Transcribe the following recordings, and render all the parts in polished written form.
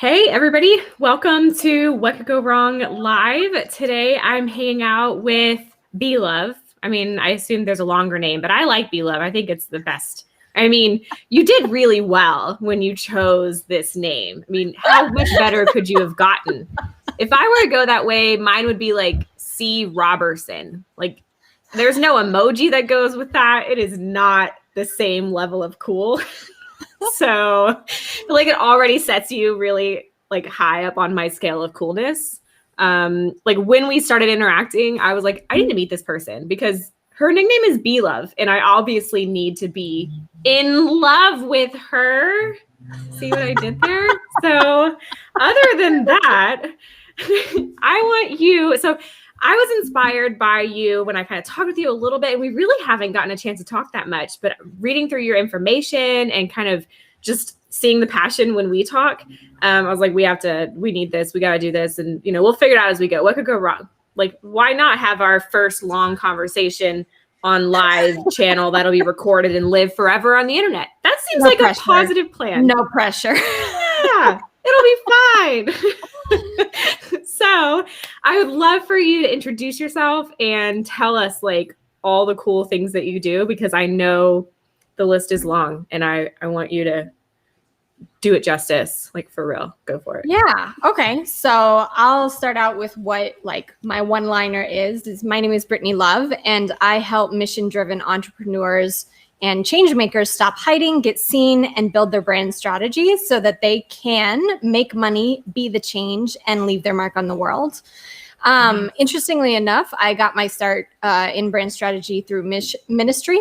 Hey everybody, welcome to What Could Go Wrong Live. Today I'm hanging out with B-Love. I mean, I assume there's a longer name, but I like B-Love. I think it's the best. I mean, you did really well when you chose this name. I mean, how much better could you have gotten? If I were to go that way, mine would be like C. Robertson. Like, there's no emoji that goes with that. It is not the same level of cool. So like it already sets you really like high up on my scale of coolness. Like when we started interacting, I was like, I need to meet this person because her nickname is B-Love and I obviously need to be in love with her. See what I did there? So other than that, I want you. So I was inspired by you when I kind of talked with you a little bit, and we really haven't gotten a chance to talk that much, but reading through your information and kind of just seeing the passion when we talk, I was like, we need this, we got to do this. And, we'll figure it out as we go. What could go wrong? Like, why not have our first long conversation on live channel that'll be recorded and live forever on the internet? That seems like a positive plan. No pressure. Yeah, it'll be fine. So I would love for you to introduce yourself and tell us like all the cool things that you do, because I know the list is long and I want you to do it justice, like for real. Go for it. Yeah. Okay. So I'll start out with what like my one-liner is my name is Brittany Love, and I help mission-driven entrepreneurs and change makers stop hiding, get seen, and build their brand strategies so that they can make money, be the change, and leave their mark on the world. Interestingly enough, I got my start in brand strategy through ministry.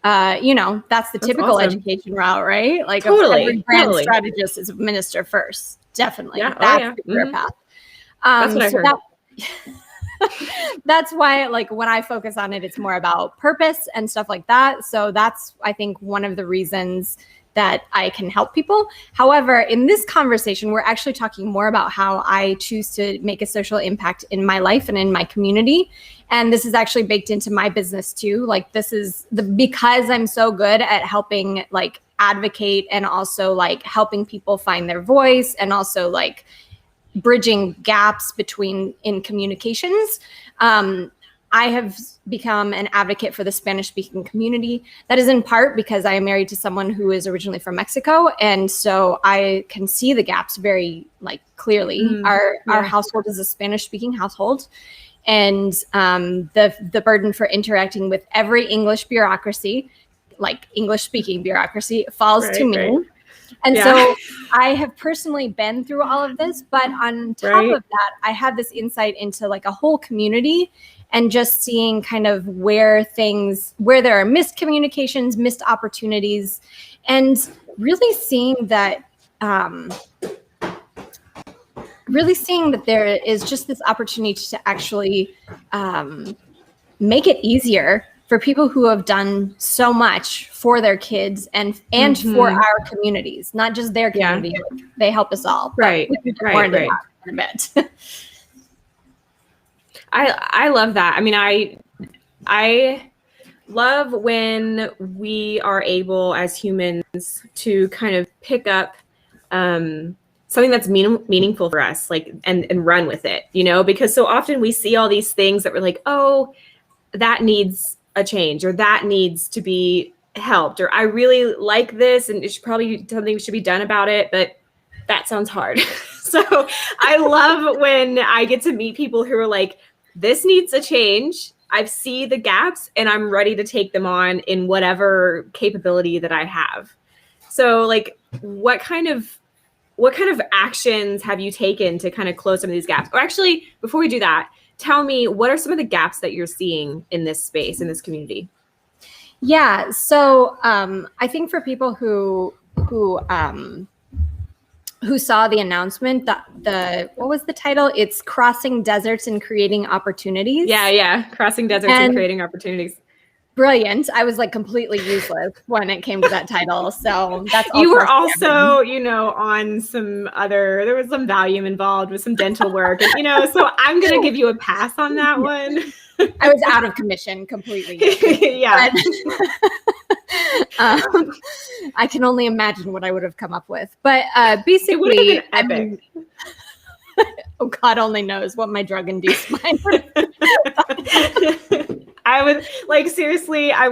That's the typical awesome education route, right? Like every brand strategist is a minister first. Definitely. Yeah. That's the career path. That's what I heard. That's why, like, when I focus on it, it's more about purpose and stuff like that. So that's, I think, one of the reasons that I can help people. However, in this conversation, we're actually talking more about how I choose to make a social impact in my life and in my community. And this is actually baked into my business too. Like, this is because I'm so good at helping like advocate and also like helping people find their voice and also like bridging gaps in communications. I have become an advocate for the Spanish-speaking community. That is in part because I am married to someone who is originally from Mexico, and so I can see the gaps very like clearly. Our household is a Spanish-speaking household, and the burden for interacting with every English bureaucracy, like English-speaking bureaucracy, falls to me. Right. And so I have personally been through all of this, but on top of that, I have this insight into like a whole community and just seeing kind of where there are missed communications, missed opportunities, and really seeing that there is just this opportunity to actually make it easier for people who have done so much for their kids and for our communities, not just their community. Yeah. They help us all. Right. In a bit. I love that. I mean, I love when we are able as humans to kind of pick up something that's meaningful for us, like, and run with it, because so often we see all these things that we're like, oh, that needs a change, or that needs to be helped, or I really like this and it should probably something should be done about it, but that sounds hard. So I love when I get to meet people who are like, this needs a change. I see the gaps and I'm ready to take them on in whatever capability that I have. So like, what kind of actions have you taken to kind of close some of these gaps? Or actually, before we do that, tell me, what are some of the gaps that you're seeing in this space, in this community? Yeah. So I think for people who saw the announcement, what was the title? It's Crossing Deserts and Creating Opportunities. Yeah. Crossing Deserts and Creating Opportunities. Brilliant. I was like completely useless when it came to that title. So that's you were also, on there was some Valium involved with some dental work, and, so I'm going to give you a pass on that one. I was out of commission completely. Yeah. I can only imagine what I would have come up with. But basically, It would have been epic. Oh, God only knows what my drug-induced mind would have. I would like, seriously, I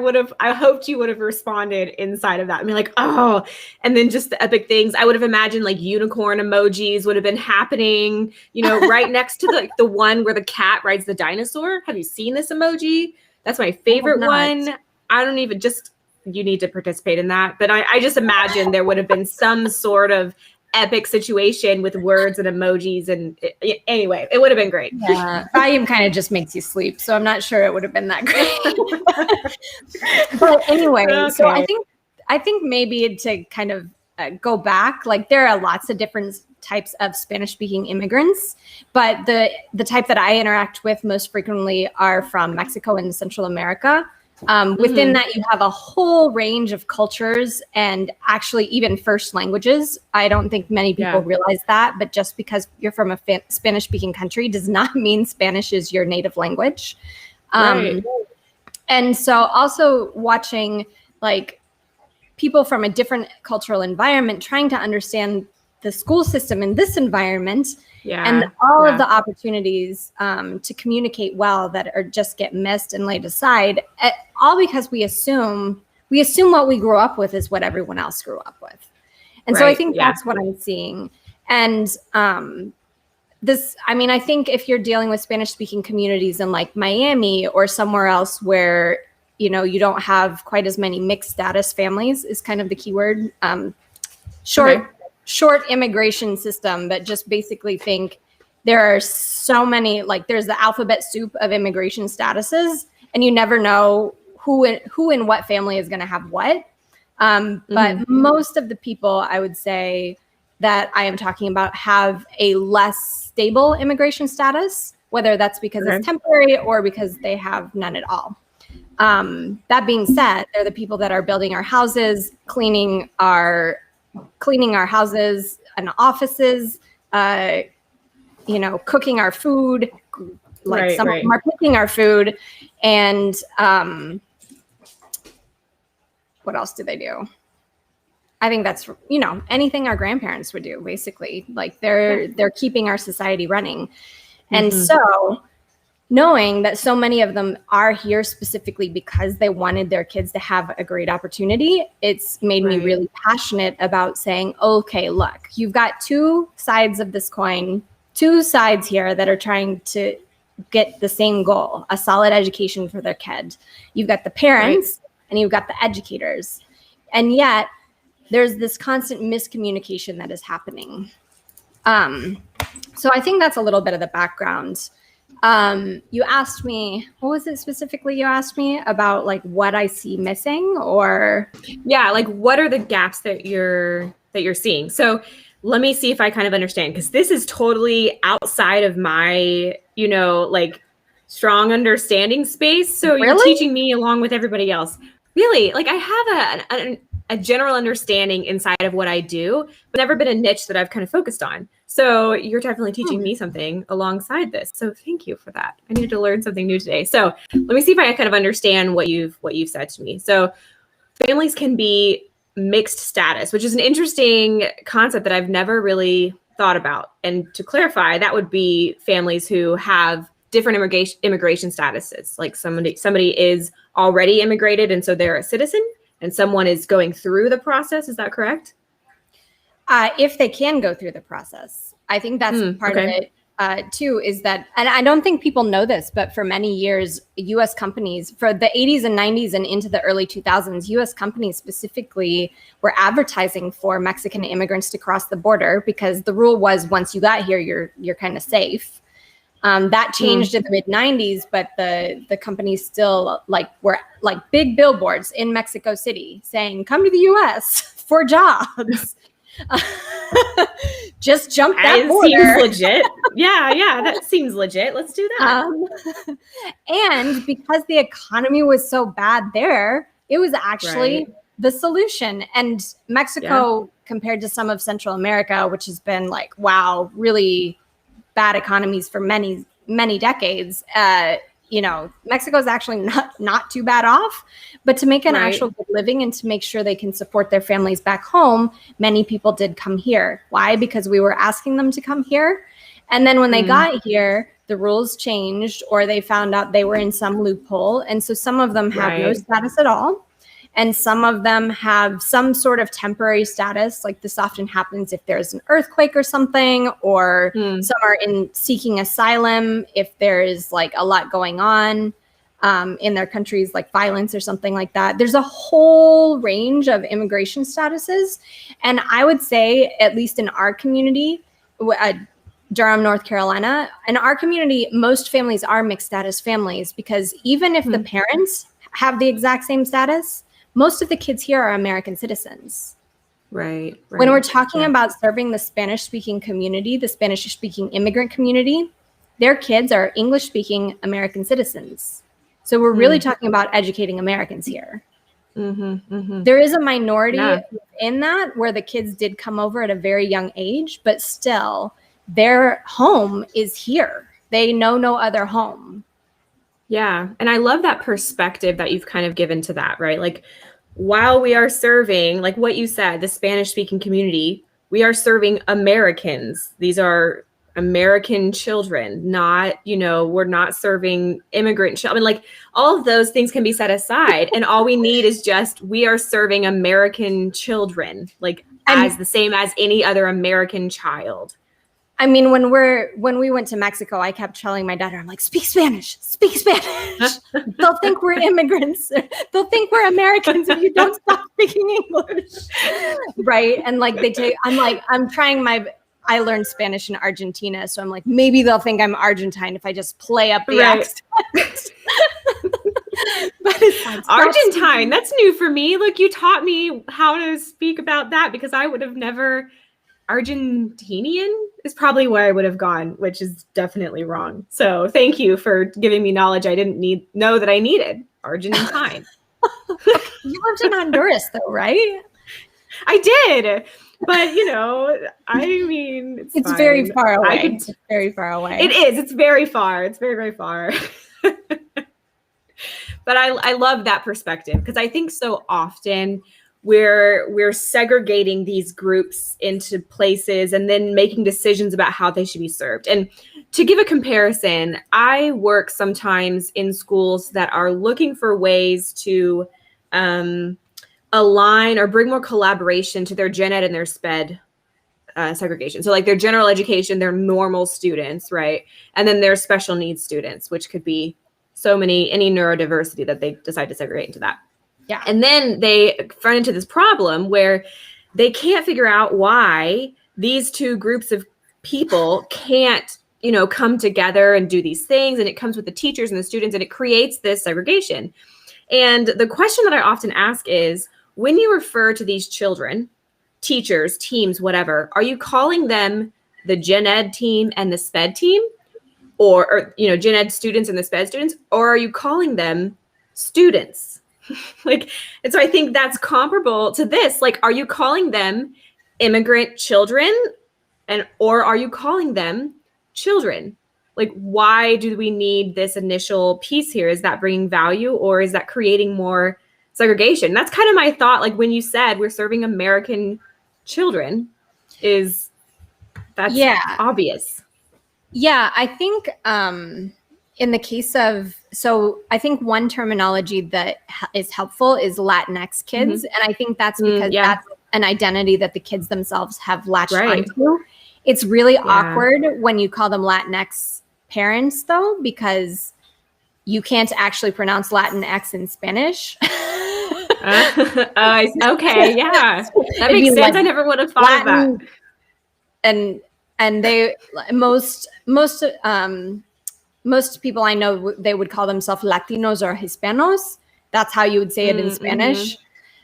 hoped you would have responded inside of that. I mean, like, oh, and then just the epic things. I would have imagined like unicorn emojis would have been happening, right next to the one where the cat rides the dinosaur. Have you seen this emoji? That's my favorite one. I don't even you need to participate in that. But I just imagine there would have been some sort of epic situation with words and emojis, and anyway, it would have been great. Yeah, volume kind of just makes you sleep, so I'm not sure it would have been that great. But anyway, okay. So I think maybe to kind of go back, like there are lots of different types of Spanish-speaking immigrants, but the type that I interact with most frequently are from Mexico and Central America. Within that, you have a whole range of cultures and actually even first languages. I don't think many people realize that, but just because you're from a Spanish-speaking country does not mean Spanish is your native language. Right. And so also watching like people from a different cultural environment trying to understand the school system in this environment and all of the opportunities to communicate well that are just get missed and laid aside, all because we assume what we grew up with is what everyone else grew up with. And so I think that's what I'm seeing. And I think if you're dealing with Spanish speaking communities in like Miami or somewhere else where, you don't have quite as many mixed status families is kind of the key word. Short immigration system, but just basically think there are so many, like there's the alphabet soup of immigration statuses, and you never know who in what family is going to have what. But most of the people I would say that I am talking about have a less stable immigration status, whether that's because it's temporary or because they have none at all. That being said, they're the people that are building our houses, cleaning our houses and offices, cooking our food, like some of them are picking our food. And what else do they do? I think that's, anything our grandparents would do, basically. Like they're keeping our society running. And so knowing that so many of them are here specifically because they wanted their kids to have a great opportunity, it's made me really passionate about saying, okay, look, you've got two sides of this coin, two sides here that are trying to get the same goal, a solid education for their kid. You've got the parents and you've got the educators. And yet there's this constant miscommunication that is happening. So I think that's a little bit of the background. You asked me, what was it specifically you asked me about, like what I see missing, or like what are the gaps that you're seeing? So let me see if I kind of understand, because this is totally outside of my, like strong understanding space. So you're teaching me along with everybody else. Really, like I have a general understanding inside of what I do, but never been a niche that I've kind of focused on. So you're definitely teaching me something alongside this. So thank you for that. I needed to learn something new today. So let me see if I kind of understand what you've said to me. So families can be mixed status, which is an interesting concept that I've never really thought about. And to clarify, that would be families who have different immigration statuses. Like somebody is already immigrated, and so they're a citizen, and someone is going through the process. Is that correct? If they can go through the process. I think that's part of it too, is that, and I don't think people know this, but for many years, U.S. companies, for the 80s and 90s and into the early 2000s, U.S. companies specifically were advertising for Mexican immigrants to cross the border, because the rule was once you got here, you're kind of safe. That changed in the mid 90s, but the companies still were like big billboards in Mexico City saying, come to the US for jobs. Just jump that border. Seems legit. Yeah, that seems legit. Let's do that. And because the economy was so bad there, it was actually the solution. And Mexico, compared to some of Central America, which has been like, wow, really bad economies for many, many decades, Mexico is actually not too bad off, but to make an Right. actual good living and to make sure they can support their families back home, many people did come here. Why? Because we were asking them to come here. And then when they got here, the rules changed, or they found out they were in some loophole. And so some of them have no Right. status at all. And some of them have some sort of temporary status. Like this often happens if there's an earthquake or something, or some are seeking asylum if there's like a lot going on in their countries, like violence or something like that. There's a whole range of immigration statuses. And I would say, at least in our community, Durham, North Carolina, in our community, most families are mixed status families, because even if the parents have the exact same status, most of the kids here are American citizens. Right. When we're talking about serving the Spanish-speaking community, the Spanish-speaking immigrant community, their kids are English-speaking American citizens. So we're really talking about educating Americans here. There is a minority in that where the kids did come over at a very young age, but still their home is here. They know no other home. Yeah. And I love that perspective that you've kind of given to that, right? Like, while we are serving, like what you said, the Spanish speaking community, we are serving Americans. These are American children, not, we're not serving immigrant children. I mean, like, all of those things can be set aside. And all we need is just, we are serving American children, like as the same as any other American child. I mean, when we went to Mexico, I kept telling my daughter, I'm like, speak Spanish. They'll think we're immigrants. They'll think we're Americans if you don't stop speaking English. Right. And like I learned Spanish in Argentina. So I'm like, maybe they'll think I'm Argentine if I just play up the accent. But it's like, Argentine, that's new for me. Like, you taught me how to speak about that, because I would have never. Argentinian is probably where I would have gone, which is definitely wrong. So thank you for giving me knowledge I didn't know that I needed. Argentine. You lived in Honduras though, right? I did. But, I mean, it's very far away. It's very far away. It is. It's very far. It's very, very far. But I love that perspective, because I think so often we're segregating these groups into places and then making decisions about how they should be served. And to give a comparison, I work sometimes in schools that are looking for ways to align or bring more collaboration to their gen ed and their sped segregation. So like their general education, their normal students, right? And then their special needs students, which could be any neurodiversity that they decide to segregate into that. Yeah. And then they run into this problem where they can't figure out why these two groups of people can't, come together and do these things. And it comes with the teachers and the students, and it creates this segregation. And the question that I often ask is, when you refer to these children, teachers, teams, whatever, are you calling them the gen ed team and the sped team? Or gen ed students and the sped students? Or are you calling them students? And so I think that's comparable to this. Like, are you calling them immigrant children, or are you calling them children? Like, why do we need this initial piece here? Is that bringing value, or is that creating more segregation? That's kind of my thought. Like, when you said we're serving American children, that's obvious. Yeah, I think in the case of, I think one terminology that is helpful is Latinx kids. And I think that's because that's an identity that the kids themselves have latched onto. It's really awkward when you call them Latinx parents, though, because you can't actually pronounce Latinx in Spanish. Okay, yeah. That makes sense. I never would have thought of that. And they, most people I know, they would call themselves Latinos or Hispanos. That's how you would say it in Spanish.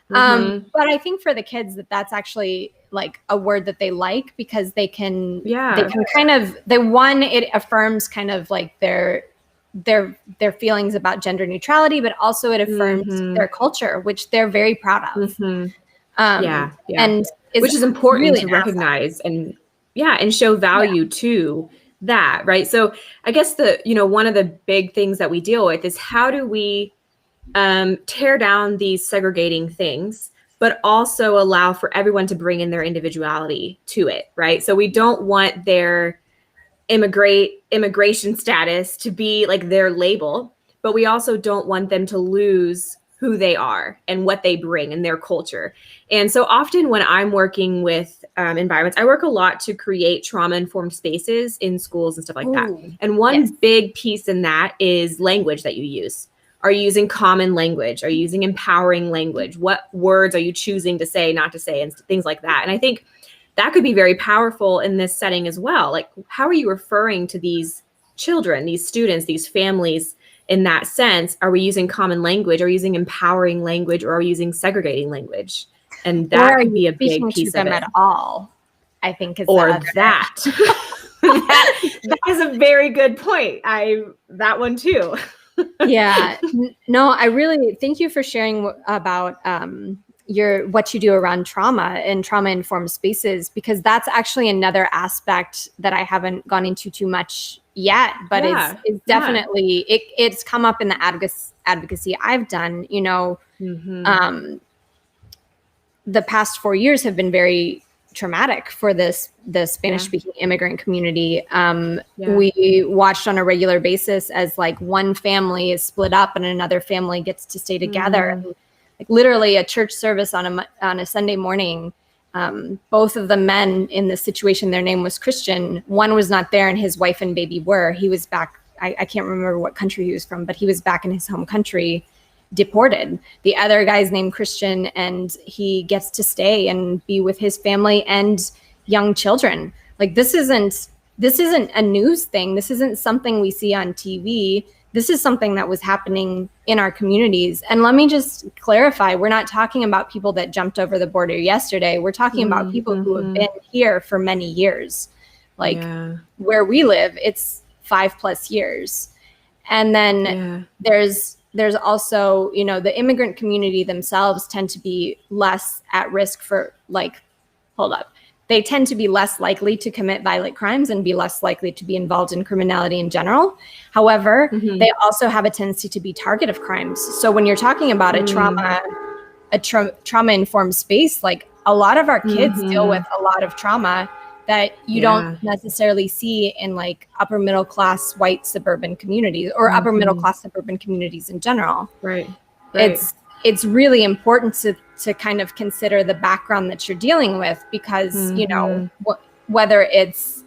But I think for the kids that's actually like a word that they like, because they can kind of, it affirms kind of like their feelings about gender neutrality, but also it affirms their culture, which they're very proud of. And which is important to recognize and show value to that, right? So I guess one of the big things that we deal with is how do we tear down these segregating things, but also allow for everyone to bring in their individuality to it, right? So we don't want their immigration status to be like their label, but we also don't want them to lose who they are and what they bring and their culture. And so often when I'm working with environments, I work a lot to create trauma-informed spaces in schools and stuff like that. And one big piece in that is language that you use. Are you using common language? Are you using empowering language? What words are you choosing to say, not to say, and things like that? And I think that could be very powerful in this setting as well. Like, how are you referring to these children, these students, these families in that sense? Are we using common language? Are we using empowering language? Or are we using segregating language? And that could be a big piece of it. At all, I think is or that. that is a very good point. That one too. Yeah. No, I really thank you for sharing about what you do around trauma and trauma-informed spaces, because that's actually another aspect that I haven't gone into too much yet, but it's definitely it's come up in the advocacy I've done. The past 4 years have been very traumatic for the Spanish-speaking immigrant community. We watched on a regular basis as like one family is split up and another family gets to stay together. Like literally a church service on a Sunday morning. Both of the men in the situation, their name was Christian. One was not there and his wife and baby were. He was back. I can't remember what country he was from, but he was back in his home country, deported. The other guy's named Christian, and he gets to stay and be with his family and young children. Like this isn't a news thing. This isn't something we see on TV. This is something that was happening in our communities. And let me just clarify, we're not talking about people that jumped over the border yesterday. We're talking about people who have been here for many years. Like where we live, it's 5+ years. And then there's also, the immigrant community themselves tend to be less at risk for they tend to be less likely to commit violent crimes and be less likely to be involved in criminality in general. However, they also have a tendency to be target of crimes. So when you're talking about a trauma-informed space, like a lot of our kids deal with a lot of trauma that you don't necessarily see in like upper middle class white suburban communities or upper middle class suburban communities in general. Right. It's really important to kind of consider the background that you're dealing with, because whether it's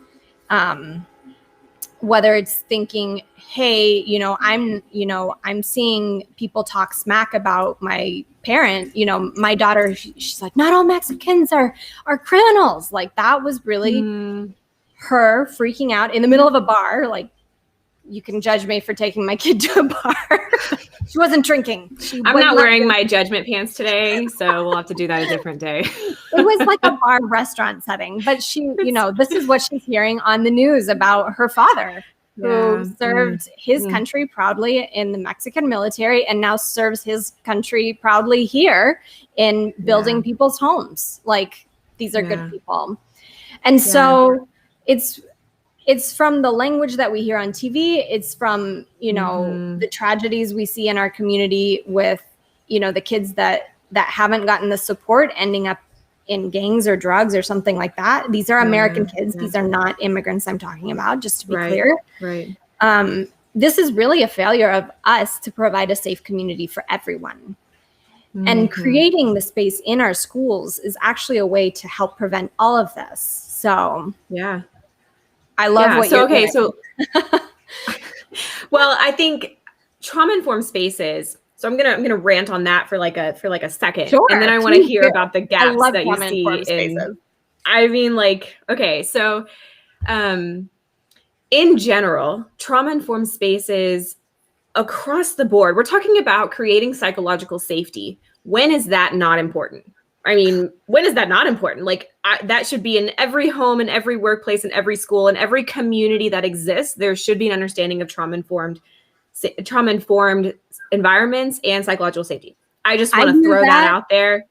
thinking, hey, I'm seeing people talk smack about my parent, my daughter, she's like, not all Mexicans are criminals. Like that was really her freaking out in the middle of a bar. Like, you can judge me for taking my kid to a bar. She wasn't drinking. I'm not wearing my judgment pants today, so we'll have to do that a different day. It was like a bar restaurant setting, but she, this is what she's hearing on the news about her father, who served his country proudly in the Mexican military and now serves his country proudly here in building people's homes. Like, these are good people. And so it's from the language that we hear on TV. It's from, the tragedies we see in our community with, the kids that haven't gotten the support ending up in gangs or drugs or something like that. These are American kids. These are not immigrants I'm talking about, just to be clear. Right. This is really a failure of us to provide a safe community for everyone. And creating the space in our schools is actually a way to help prevent all of this. So, I love what you're doing. So, well, I think trauma-informed spaces. So I'm gonna rant on that for like a second, and then I want to hear about the gaps that you see in spaces. I mean, so in general, trauma-informed spaces across the board. We're talking about creating psychological safety. When is that not important? I mean, when is that not important? Like that should be in every home, in every workplace, in every school, in every community that exists. There should be an understanding of trauma-informed environments and psychological safety. I just want to throw that out there.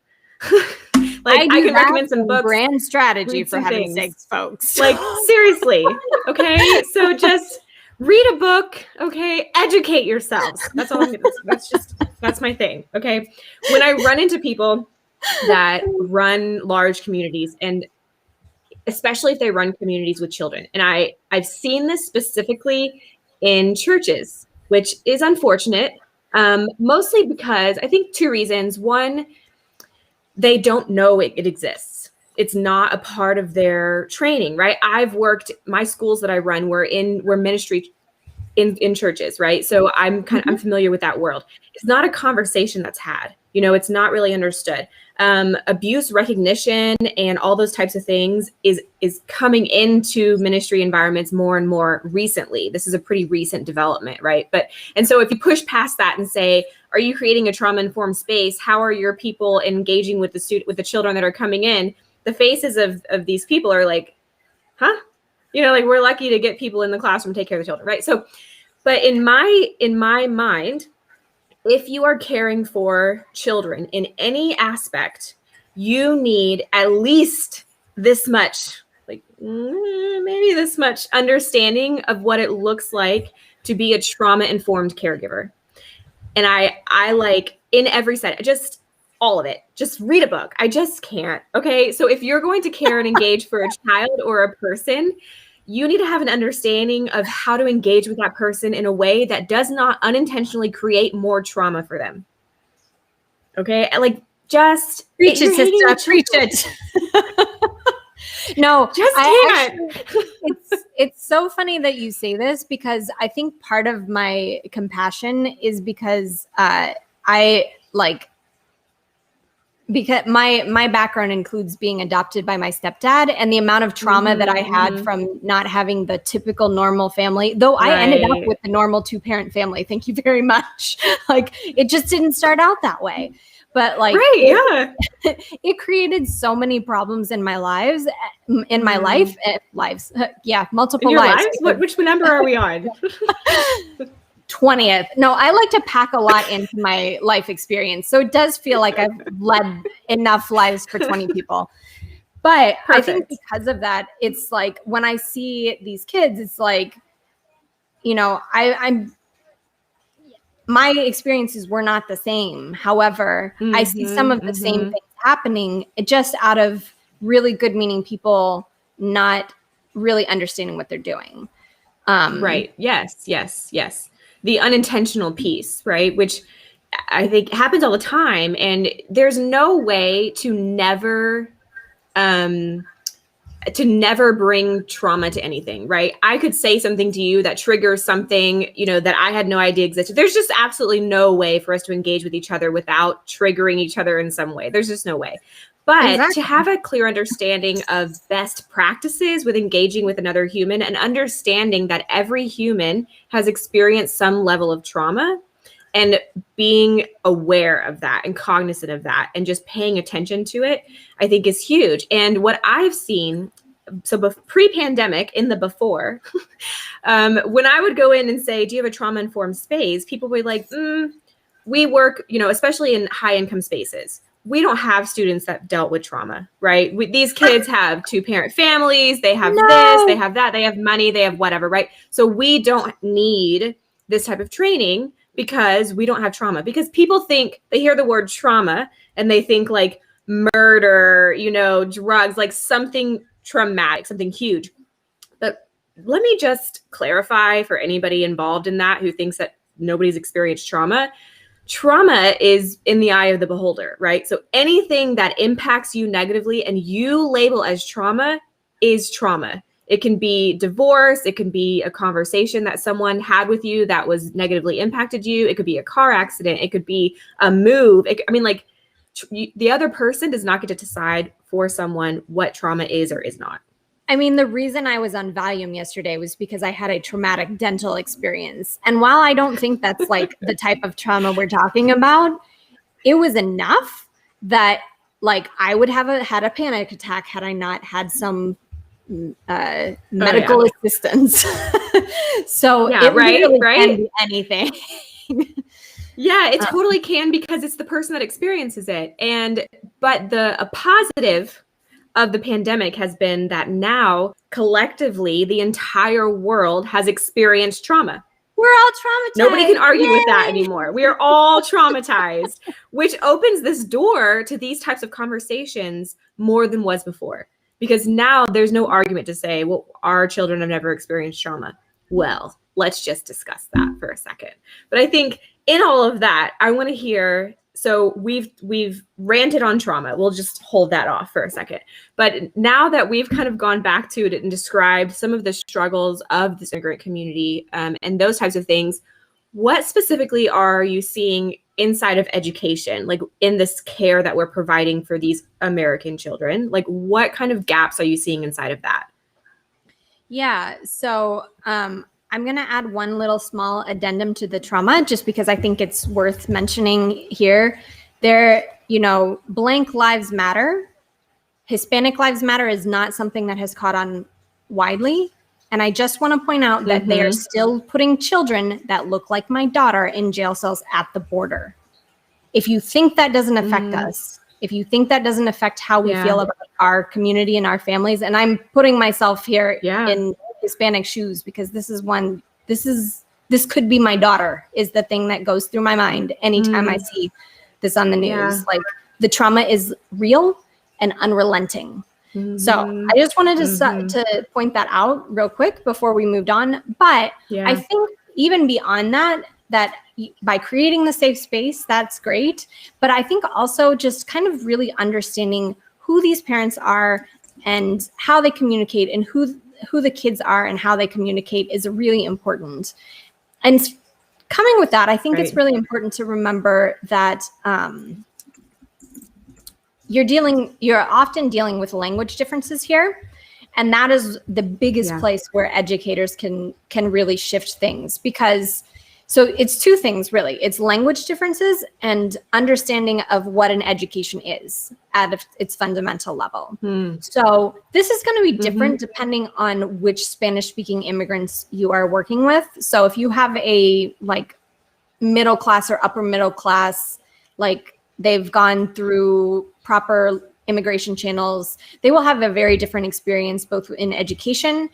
Like I can that recommend some books. Brand strategy read for some heaven's things. sakes, folks. Like seriously. Okay. So just read a book. Okay. Educate yourselves. That's all I'm gonna, that's my thing. Okay. When I run into people that run large communities, and especially if they run communities with children, and I've seen this specifically in churches, which is unfortunate. Mostly because I think two reasons. One, they don't know it exists. It's not a part of their training, right? My schools that I run were ministry in churches, right? So I'm I'm familiar with that world. It's not a conversation that's had, it's not really understood. Abuse recognition and all those types of things is coming into ministry environments more and more recently. This is a pretty recent development, right? And so if you push past that and say, are you creating a trauma-informed space? How are your people engaging with the children that are coming in? The faces of these people are like, huh? Like we're lucky to get people in the classroom to take care of the children, right? So, but in my mind, if you are caring for children in any aspect, you need at least this much, like maybe this much understanding of what it looks like to be a trauma-informed caregiver. And I like in every setting, just all of it, just read a book. I just can't. Okay. So if you're going to care and engage for a child or a person, you need to have an understanding of how to engage with that person in a way that does not unintentionally create more trauma for them. Okay. Like just preach it, sister. Preach it. No, just can't. It's so funny that you say this, because I think part of my compassion is because because my background includes being adopted by my stepdad, and the amount of trauma that I had from not having the typical normal family, though I ended up with the normal 2-parent family. Thank you very much. Like it just didn't start out that way. But like, it created so many problems in my lives, lives. Yeah. Multiple lives. Which number are we on? 20th. No, I like to pack a lot into my life experience. So it does feel like I've led enough lives for 20 people. But I think because of that, it's like when I see these kids, it's like, my experiences were not the same. However, I see some of the same things happening just out of really good meaning people not really understanding what they're doing. Right. Yes. The unintentional piece, right? Which I think happens all the time. And there's no way to never bring trauma to anything, right? I could say something to you that triggers something, that I had no idea existed. There's just absolutely no way for us to engage with each other without triggering each other in some way. There's just no way. But to have a clear understanding of best practices with engaging with another human, and understanding that every human has experienced some level of trauma, and being aware of that and cognizant of that and just paying attention to it, I think is huge. And what I've seen, so pre-pandemic, in the before, when I would go in and say, do you have a trauma-informed space? People would be like, we work, especially in high-income spaces. We don't have students that dealt with trauma, right? These kids have 2-parent families. They have this, they have that, they have money, they have whatever, right? So we don't need this type of training because we don't have trauma. Because people think, they hear the word trauma and they think like murder, drugs, like something traumatic, something huge. But let me just clarify for anybody involved in that who thinks that nobody's experienced trauma. Trauma is in the eye of the beholder, right? So anything that impacts you negatively and you label as trauma is trauma. It can be divorce. It can be a conversation that someone had with you that was negatively impacted you. It could be a car accident. It could be a move. The other person does not get to decide for someone what trauma is or is not. I mean, the reason I was on Valium yesterday was because I had a traumatic dental experience. And while I don't think that's like the type of trauma we're talking about, it was enough that like I would have had a panic attack had I not had some medical assistance. So it really can be anything. Yeah, it totally can, because it's the person that experiences it. But a positive of the pandemic has been that now collectively the entire world has experienced trauma. We're all traumatized. Nobody can argue Yay! with that anymore. We are all traumatized, which opens this door to these types of conversations more than was before. Because now there's no argument to say, well, our children have never experienced trauma. Well, let's just discuss that for a second. But I think in all of that, I want to hear, so we've ranted on trauma. We'll just hold that off for a second. But now that we've kind of gone back to it and described some of the struggles of this immigrant community and those types of things, what specifically are you seeing inside of education, like in this care that we're providing for these American children? Like, what kind of gaps are you seeing inside of that? Yeah. So I'm going to add one little small addendum to the trauma, just because I think it's worth mentioning here. Blank lives matter. Hispanic lives matter is not something that has caught on widely. And I just want to point out that they are still putting children that look like my daughter in jail cells at the border. If you think that doesn't affect us, if you think that doesn't affect how we feel about our community and our families, and I'm putting myself here in Hispanic shoes, because this could be my daughter, is the thing that goes through my mind anytime I see this on the news. Like, the trauma is real and unrelenting. So I just wanted to point that out real quick before we moved on. But I think even beyond that by creating the safe space, that's great. But I think also just kind of really understanding who these parents are and how they communicate, and who the kids are and how they communicate is really important. And coming with that, I think it's really important to remember that you're often dealing with language differences here. And that is the biggest place where educators can really shift things, because so it's two things really. It's language differences and understanding of what an education is at its fundamental level. So this is going to be different depending on which Spanish speaking immigrants you are working with. So if you have a like middle class or upper middle class, like they've gone through proper immigration channels, they will have a very different experience, both in education.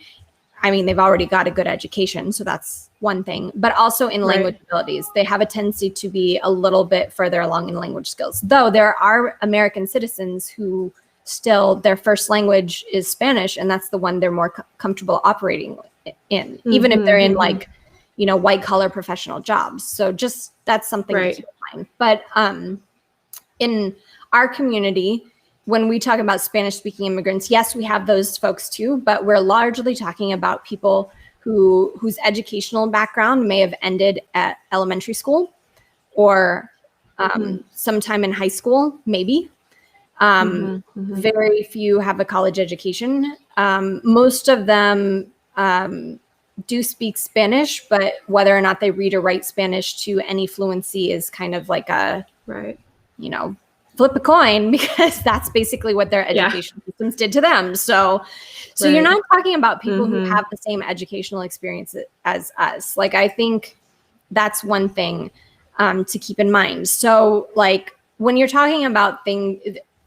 I mean, they've already got a good education, so that's one thing, but also in language abilities. They have a tendency to be a little bit further along in language skills, though there are American citizens who still, their first language is Spanish, and that's the one they're more comfortable operating in, even if they're in like, white collar professional jobs. So just, that's something to keep in mind. But in our community, when we talk about Spanish speaking immigrants, yes, we have those folks too, but we're largely talking about people whose educational background may have ended at elementary school or sometime in high school, maybe. Very few have a college education. Most of them do speak Spanish, but whether or not they read or write Spanish to any fluency is kind of like a, flip a coin, because that's basically what their education systems did to them. So you're not talking about people who have the same educational experience as us. Like, I think that's one thing to keep in mind. So like when you're talking about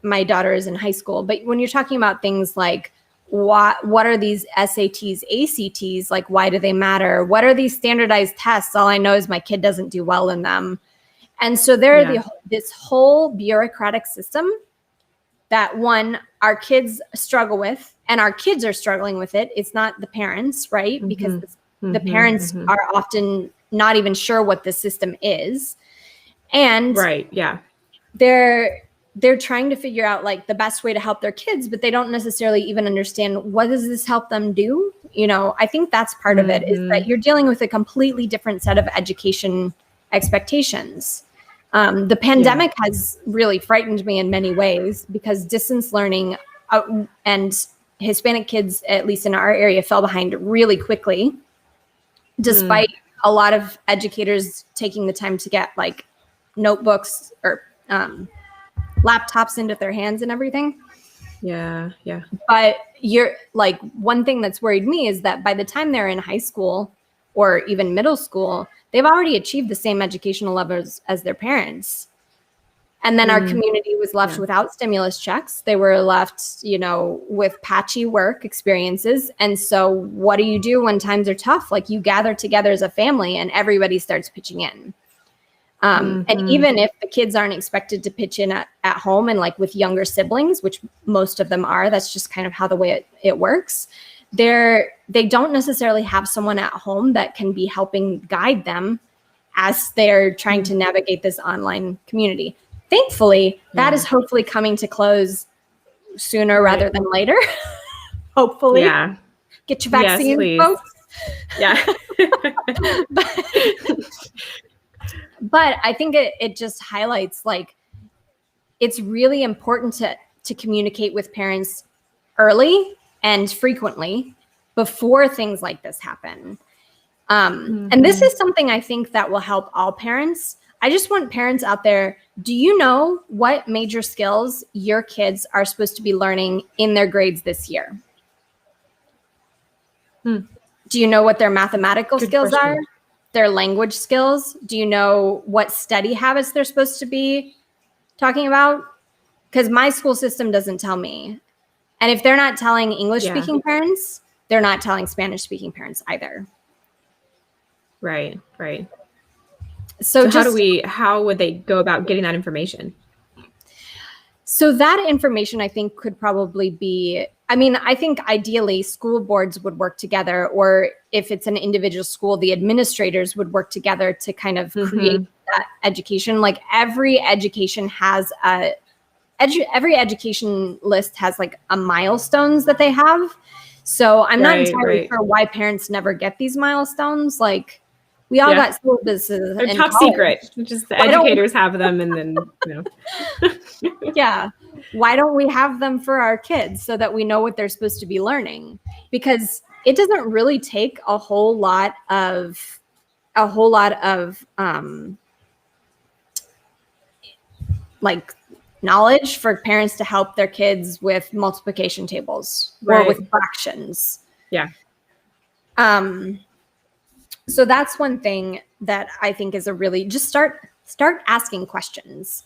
my daughter is in high school, but when you're talking about things like what are these SATs, ACTs, like why do they matter? What are these standardized tests? All I know is my kid doesn't do well in them. And so this whole bureaucratic system that our kids struggle with, and our kids are struggling with it. It's not the parents, right? Because the parents are often not even sure what the system is. And they're trying to figure out like the best way to help their kids, but they don't necessarily even understand, what does this help them do? I think that's part of it, is that you're dealing with a completely different set of education expectations. The pandemic has really frightened me in many ways, because distance learning and Hispanic kids, at least in our area, fell behind really quickly, despite a lot of educators taking the time to get like notebooks or laptops into their hands and everything. But you're like, one thing that's worried me is that by the time they're in high school, or even middle school, they've already achieved the same educational levels as their parents. And then our community was left without stimulus checks. They were left, with patchy work experiences. And so what do you do when times are tough? Like, you gather together as a family and everybody starts pitching in. And even if the kids aren't expected to pitch in at home and like with younger siblings, which most of them are, that's just kind of how the way it works. They don't necessarily have someone at home that can be helping guide them as they're trying to navigate this online community. Thankfully, that is hopefully coming to close sooner rather than later. Hopefully. Yeah. Get your vaccine, folks. Yeah. But I think it just highlights, like, it's really important to communicate with parents early and frequently before things like this happen. And this is something I think that will help all parents. I just want parents out there, do you know what major skills your kids are supposed to be learning in their grades this year? Do you know what their mathematical skills are? Their language skills? Do you know what study habits they're supposed to be talking about? Because my school system doesn't tell me. And if they're not telling English-speaking parents, they're not telling Spanish-speaking parents either. Right. So how would they go about getting that information? So that information, I think, could probably be, I think ideally school boards would work together, or if it's an individual school, the administrators would work together to kind of create that education. Like, every education has every education list has like a milestones that they have. So I'm not entirely sure why parents never get these milestones. Like, we all got syllabuses. They're top secret, just the educators have them, and then Yeah. Why don't we have them for our kids so that we know what they're supposed to be learning? Because it doesn't really take a whole lot of like knowledge for parents to help their kids with multiplication tables or with fractions. Yeah. So that's one thing that I think is just start asking questions.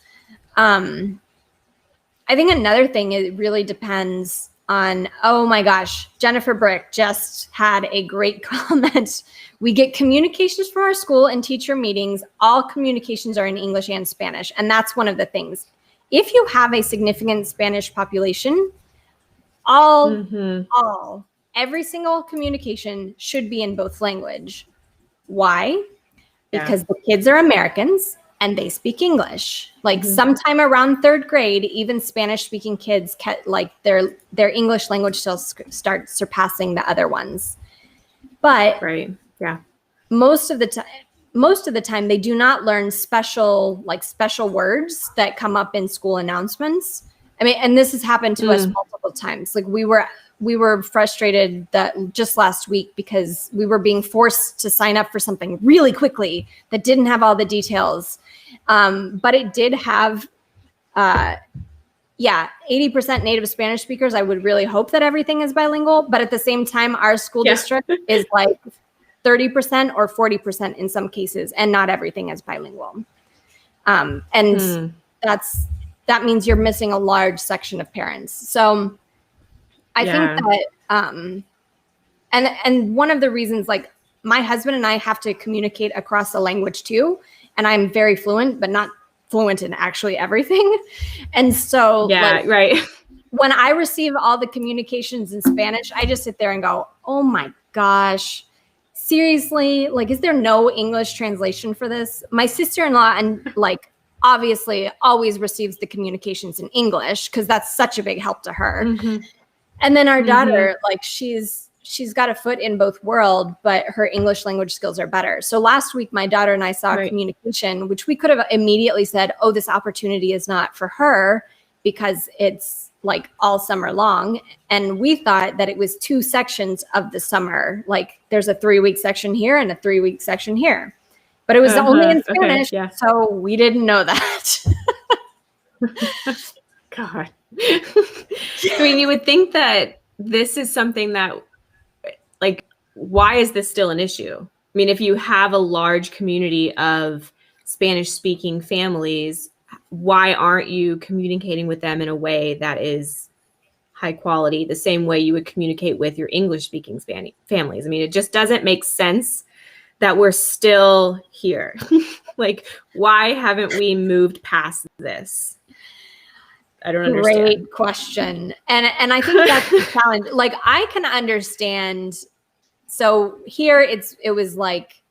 I think another thing, it really depends on, oh my gosh, Jennifer Brick just had a great comment. We get communications from our school and teacher meetings. All communications are in English and Spanish. And that's one of the things. If you have a significant Spanish population, every single communication should be in both language. Why? Because the kids are Americans and they speak English. Like, sometime around 3rd grade, even Spanish-speaking kids their English language still start surpassing the other ones. But most of the time they do not learn special words that come up in school announcements. And this has happened to us multiple times. Like, we were frustrated that just last week because we were being forced to sign up for something really quickly that didn't have all the details. But it did have, 80% native Spanish speakers. I would really hope that everything is bilingual. But at the same time, our school district is like 30% or 40% in some cases, and not everything is bilingual. That means you're missing a large section of parents. So I think that, and one of the reasons, like, my husband and I have to communicate across the language too. And I'm very fluent, but not fluent in actually everything. And so when I receive all the communications in Spanish, I just sit there and go, oh my gosh, seriously? Like, is there no English translation for this? My sister-in-law, and like, obviously always receives the communications in English because that's such a big help to her. And then our daughter, like, she's got a foot in both worlds, but her English language skills are better. So last week, my daughter and I saw communication, which we could have immediately said, oh, this opportunity is not for her because it's like all summer long. And we thought that it was 2 sections of the summer. Like, there's a 3-week section here and a 3-week section here. But it was only in Spanish, so we didn't know that. God. You would think that this is something that, like, why is this still an issue? mean, if you have a large community of Spanish speaking families, why aren't you communicating with them in a way that is high quality, the same way you would communicate with your English speaking families? I mean, it just doesn't make sense that we're still here. Like, why haven't we moved past this? I don't understand. Great question. And I think that's the challenge. Like, I can understand. So here it was like,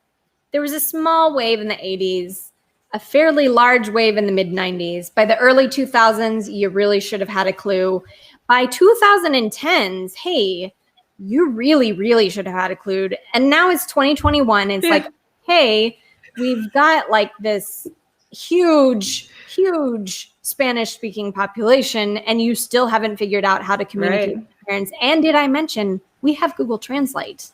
there was a small wave in the 80s, a fairly large wave in the mid 90s. By the early 2000s, you really should have had a clue. By 2010s, hey, you really, really should have had a clue. And now it's 2021. It's like, hey, we've got like this huge Spanish speaking population, and you still haven't figured out how to communicate with parents. And did I mention we have Google Translate?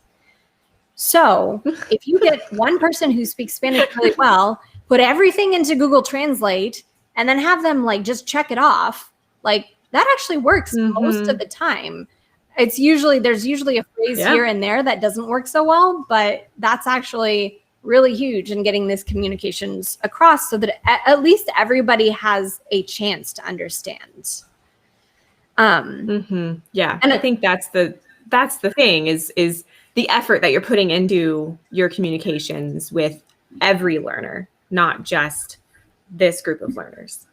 So if you get one person who speaks Spanish really well, put everything into Google Translate and then have them like just check it off, like that actually works most of the time. There's usually a phrase here and there that doesn't work so well, but that's actually really huge in getting this communications across so that at least everybody has a chance to understand. Yeah. And I think that's the thing is the effort that you're putting into your communications with every learner, not just this group of learners.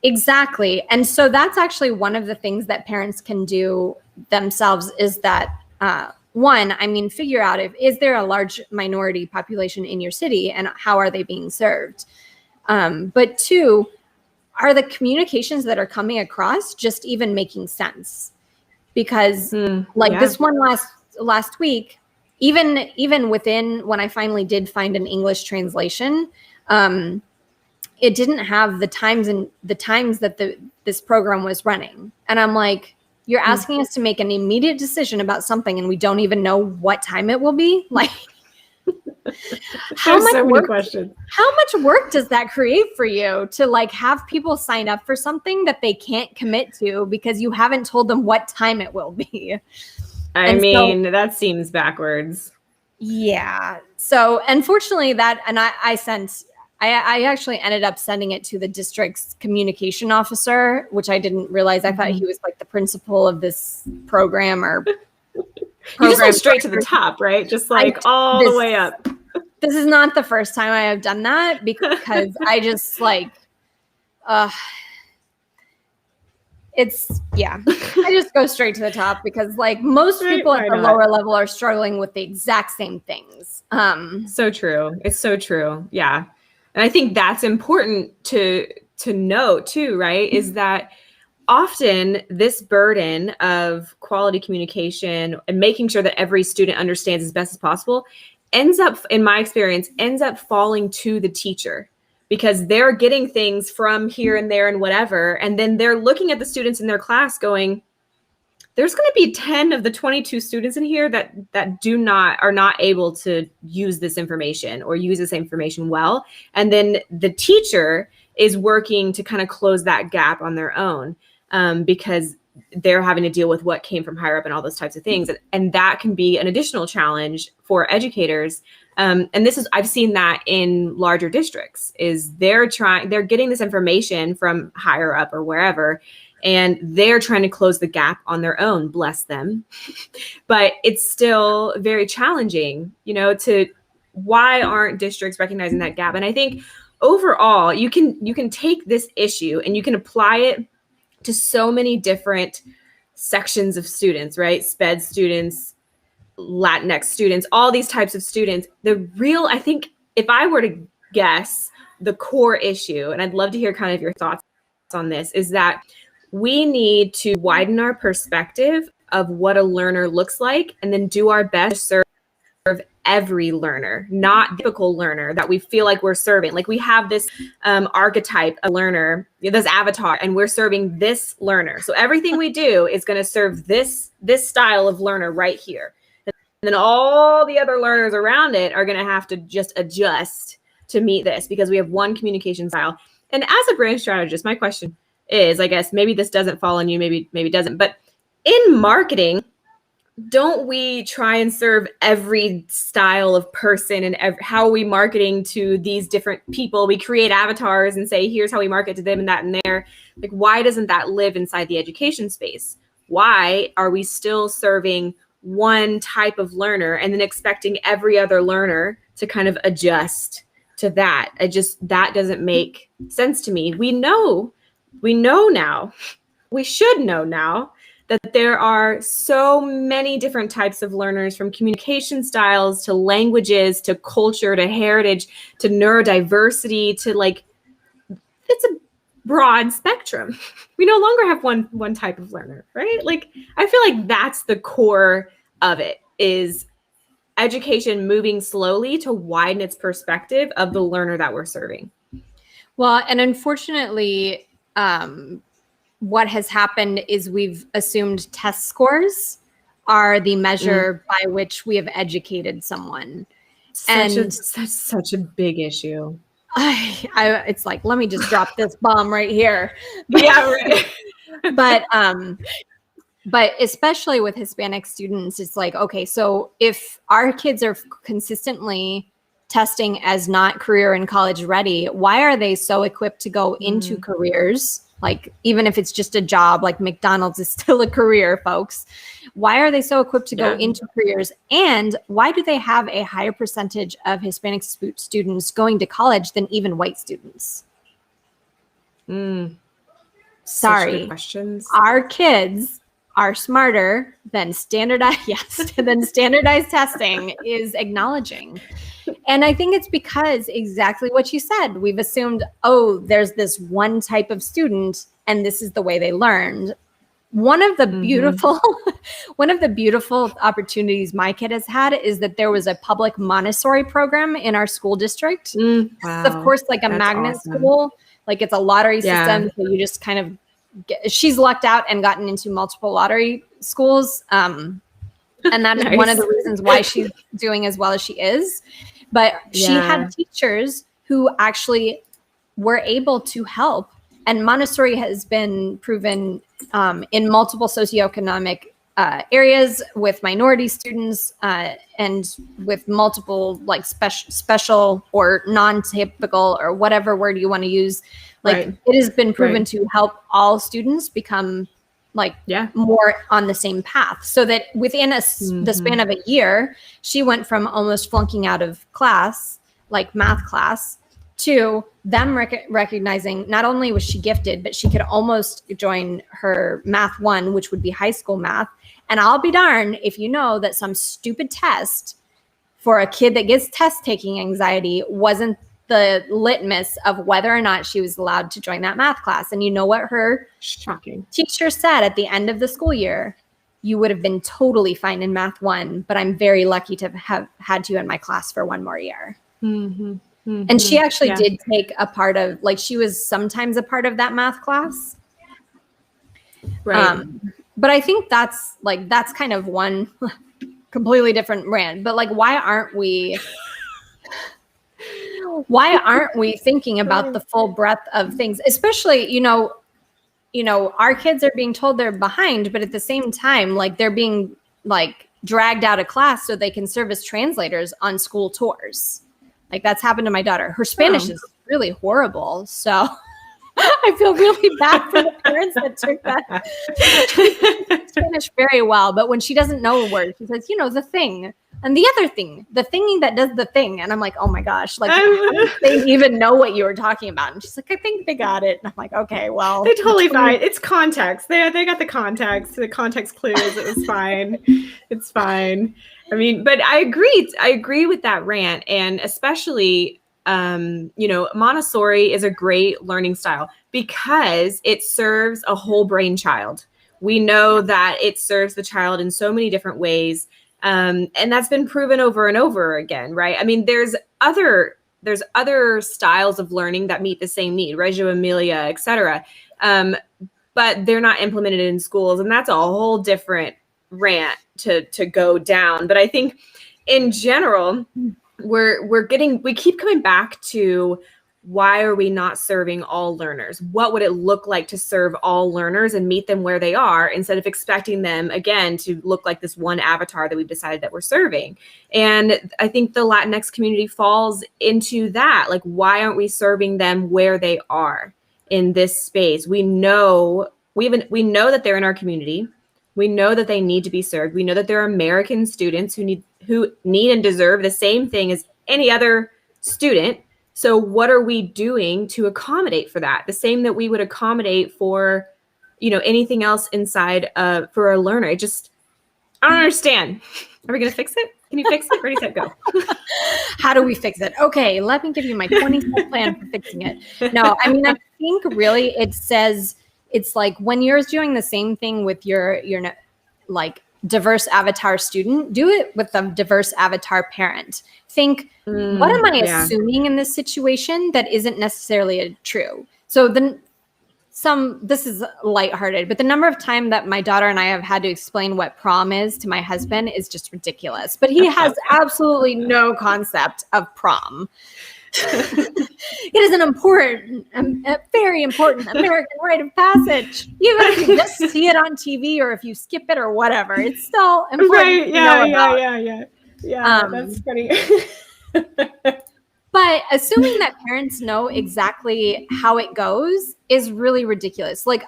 Exactly. And so that's actually one of the things that parents can do themselves is that, one, I mean, figure out is there a large minority population in your city and how are they being served? But two, are the communications that are coming across just even making sense? Because this one last week, even within when I finally did find an English translation, it didn't have the times that this program was running. And I'm like, you're asking us to make an immediate decision about something and we don't even know what time it will be? Like, how much work does that create for you to like have people sign up for something that they can't commit to because you haven't told them what time it will be? I mean, that seems backwards. Yeah. So unfortunately I actually ended up sending it to the district's communication officer, which I didn't realize. I thought he was like the principal of this program or you just went straight to the top, right? Just like all the way up. This is not the first time I have done that because I just like, I just go straight to the top because like most people at the lower level are struggling with the exact same things. So true. It's so true. Yeah. And I think that's important to note too, right? Is that often this burden of quality communication and making sure that every student understands as best as possible ends up, in my experience, falling to the teacher because they're getting things from here and there and whatever. And then they're looking at the students in their class going, there's going to be 10 of the 22 students in here that are not able to use this information or use this information well. And then the teacher is working to kind of close that gap on their own because they're having to deal with what came from higher up and all those types of things. And that can be an additional challenge for educators. And I've seen that in larger districts is they're getting this information from higher up or wherever, and they're trying to close the gap on their own, bless them. But it's still very challenging, why aren't districts recognizing that gap? And I think overall, you can take this issue and you can apply it to so many different sections of students, right? SPED students, Latinx students, all these types of students. I think if I were to guess the core issue, and I'd love to hear kind of your thoughts on this, is that we need to widen our perspective of what a learner looks like and then do our best to serve every learner, not the typical learner that we feel like we're serving. Like we have this archetype of learner, this avatar, and we're serving this learner. So everything we do is going to serve this style of learner right here. And then all the other learners around it are going to have to just adjust to meet this because we have one communication style. And as a brand strategist, my question is, I guess maybe this doesn't fall on you, maybe it doesn't, but in marketing, don't we try and serve every style of person, and how are we marketing to these different people? We create avatars and say, here's how we market to them and that and there. Like, why doesn't that live inside the education space? Why are we still serving one type of learner and then expecting every other learner to kind of adjust to that? That doesn't make sense to me. We know now, we should know now, that there are so many different types of learners, from communication styles to languages to culture to heritage to neurodiversity to, like, it's a broad spectrum. We no longer have one type of learner, right? Like, I feel like that's the core of it, is education moving slowly to widen its perspective of the learner that we're serving. Well, and unfortunately, what has happened is we've assumed test scores are the measure by which we have educated someone. Such a big issue. It's like, let me just drop this bomb right here. Yeah, right. But especially with Hispanic students, it's like, okay, so if our kids are consistently testing as not career and college ready, why are they so equipped to go into careers? Like, even if it's just a job, like McDonald's is still a career, folks. Why are they so equipped to go into careers? And why do they have a higher percentage of Hispanic students going to college than even white students? Sorry, questions. Our kids are smarter than standardized testing is acknowledging. And I think it's because exactly what you said. We've assumed, oh, there's this one type of student and this is the way they learned. One of the beautiful opportunities my kid has had is that there was a public Montessori program in our school district. Wow. It's, of course, like a magnet school. Like, it's a lottery system. So you just kind of she's lucked out and gotten into multiple lottery schools. And that is one of the reasons why she's doing as well as she is. But she had teachers who actually were able to help. And Montessori has been proven in multiple socioeconomic areas with minority students and with multiple, like, special or non-typical, or whatever word you want to use. Like, it has been proven to help all students become, like, more on the same path, so that within the span of a year, she went from almost flunking out of class, like math class, to them recognizing not only was she gifted, but she could almost join her math 1, which would be high school math. And I'll be darned if you know that some stupid test for a kid that gets test taking anxiety wasn't the litmus of whether or not she was allowed to join that math class. And you know what her teacher said at the end of the school year? You would have been totally fine in math 1, but I'm very lucky to have had you in my class for 1 more year. And she actually did take a part of, like, she was sometimes a part of that math class. But I think that's kind of one completely different rant. But, like, why aren't we thinking about the full breadth of things? Especially, you know, our kids are being told they're behind, but at the same time, like, they're being, like, dragged out of class so they can serve as translators on school tours. Like, that's happened to my daughter. Her Spanish is really horrible. So I feel really bad for the parents that took that Spanish very well. But when she doesn't know a word, she says, the thing. And the other thing, the thingy that does the thing. And I'm like, oh my gosh, like, how do they even know what you were talking about? And she's like, I think they got it. And I'm like, okay, well. They're totally fine. It's context. They got the context clues. It was fine. It's fine. I mean, but I agree with that rant. And especially, Montessori is a great learning style because it serves a whole brain child. We know that it serves the child in so many different ways. And that's been proven over and over again, right? I mean, there's other styles of learning that meet the same need, Reggio Emilia, et cetera. But they're not implemented in schools. And that's a whole different rant to go down. But I think in general, we keep coming back to why are we not serving all learners? What would it look like to serve all learners and meet them where they are instead of expecting them, again, to look like this one avatar that we've decided that we're serving? And I think the Latinx community falls into that. Like, why aren't we serving them where they are in this space? We know that they're in our community. We know that they need to be served. We know that there are American students who need and deserve the same thing as any other student. So what are we doing to accommodate for that? The same that we would accommodate for, anything else inside for a learner. I don't understand. Are we going to fix it? Can you fix it? Ready, set, go. How do we fix it? Okay, let me give you my 20-step plan for fixing it. No, I mean, I think really it says, it's like when you're doing the same thing with your like diverse avatar student, do it with a diverse avatar parent. Think, what am I assuming in this situation that isn't necessarily true? So this is lighthearted, but the number of time that my daughter and I have had to explain what prom is to my husband is just ridiculous. But he has absolutely no concept of prom. It is a very important American rite of passage. Even if you just see it on TV or if you skip it or whatever, it's still important. Right? Yeah. That's funny. But assuming that parents know exactly how it goes is really ridiculous. Like,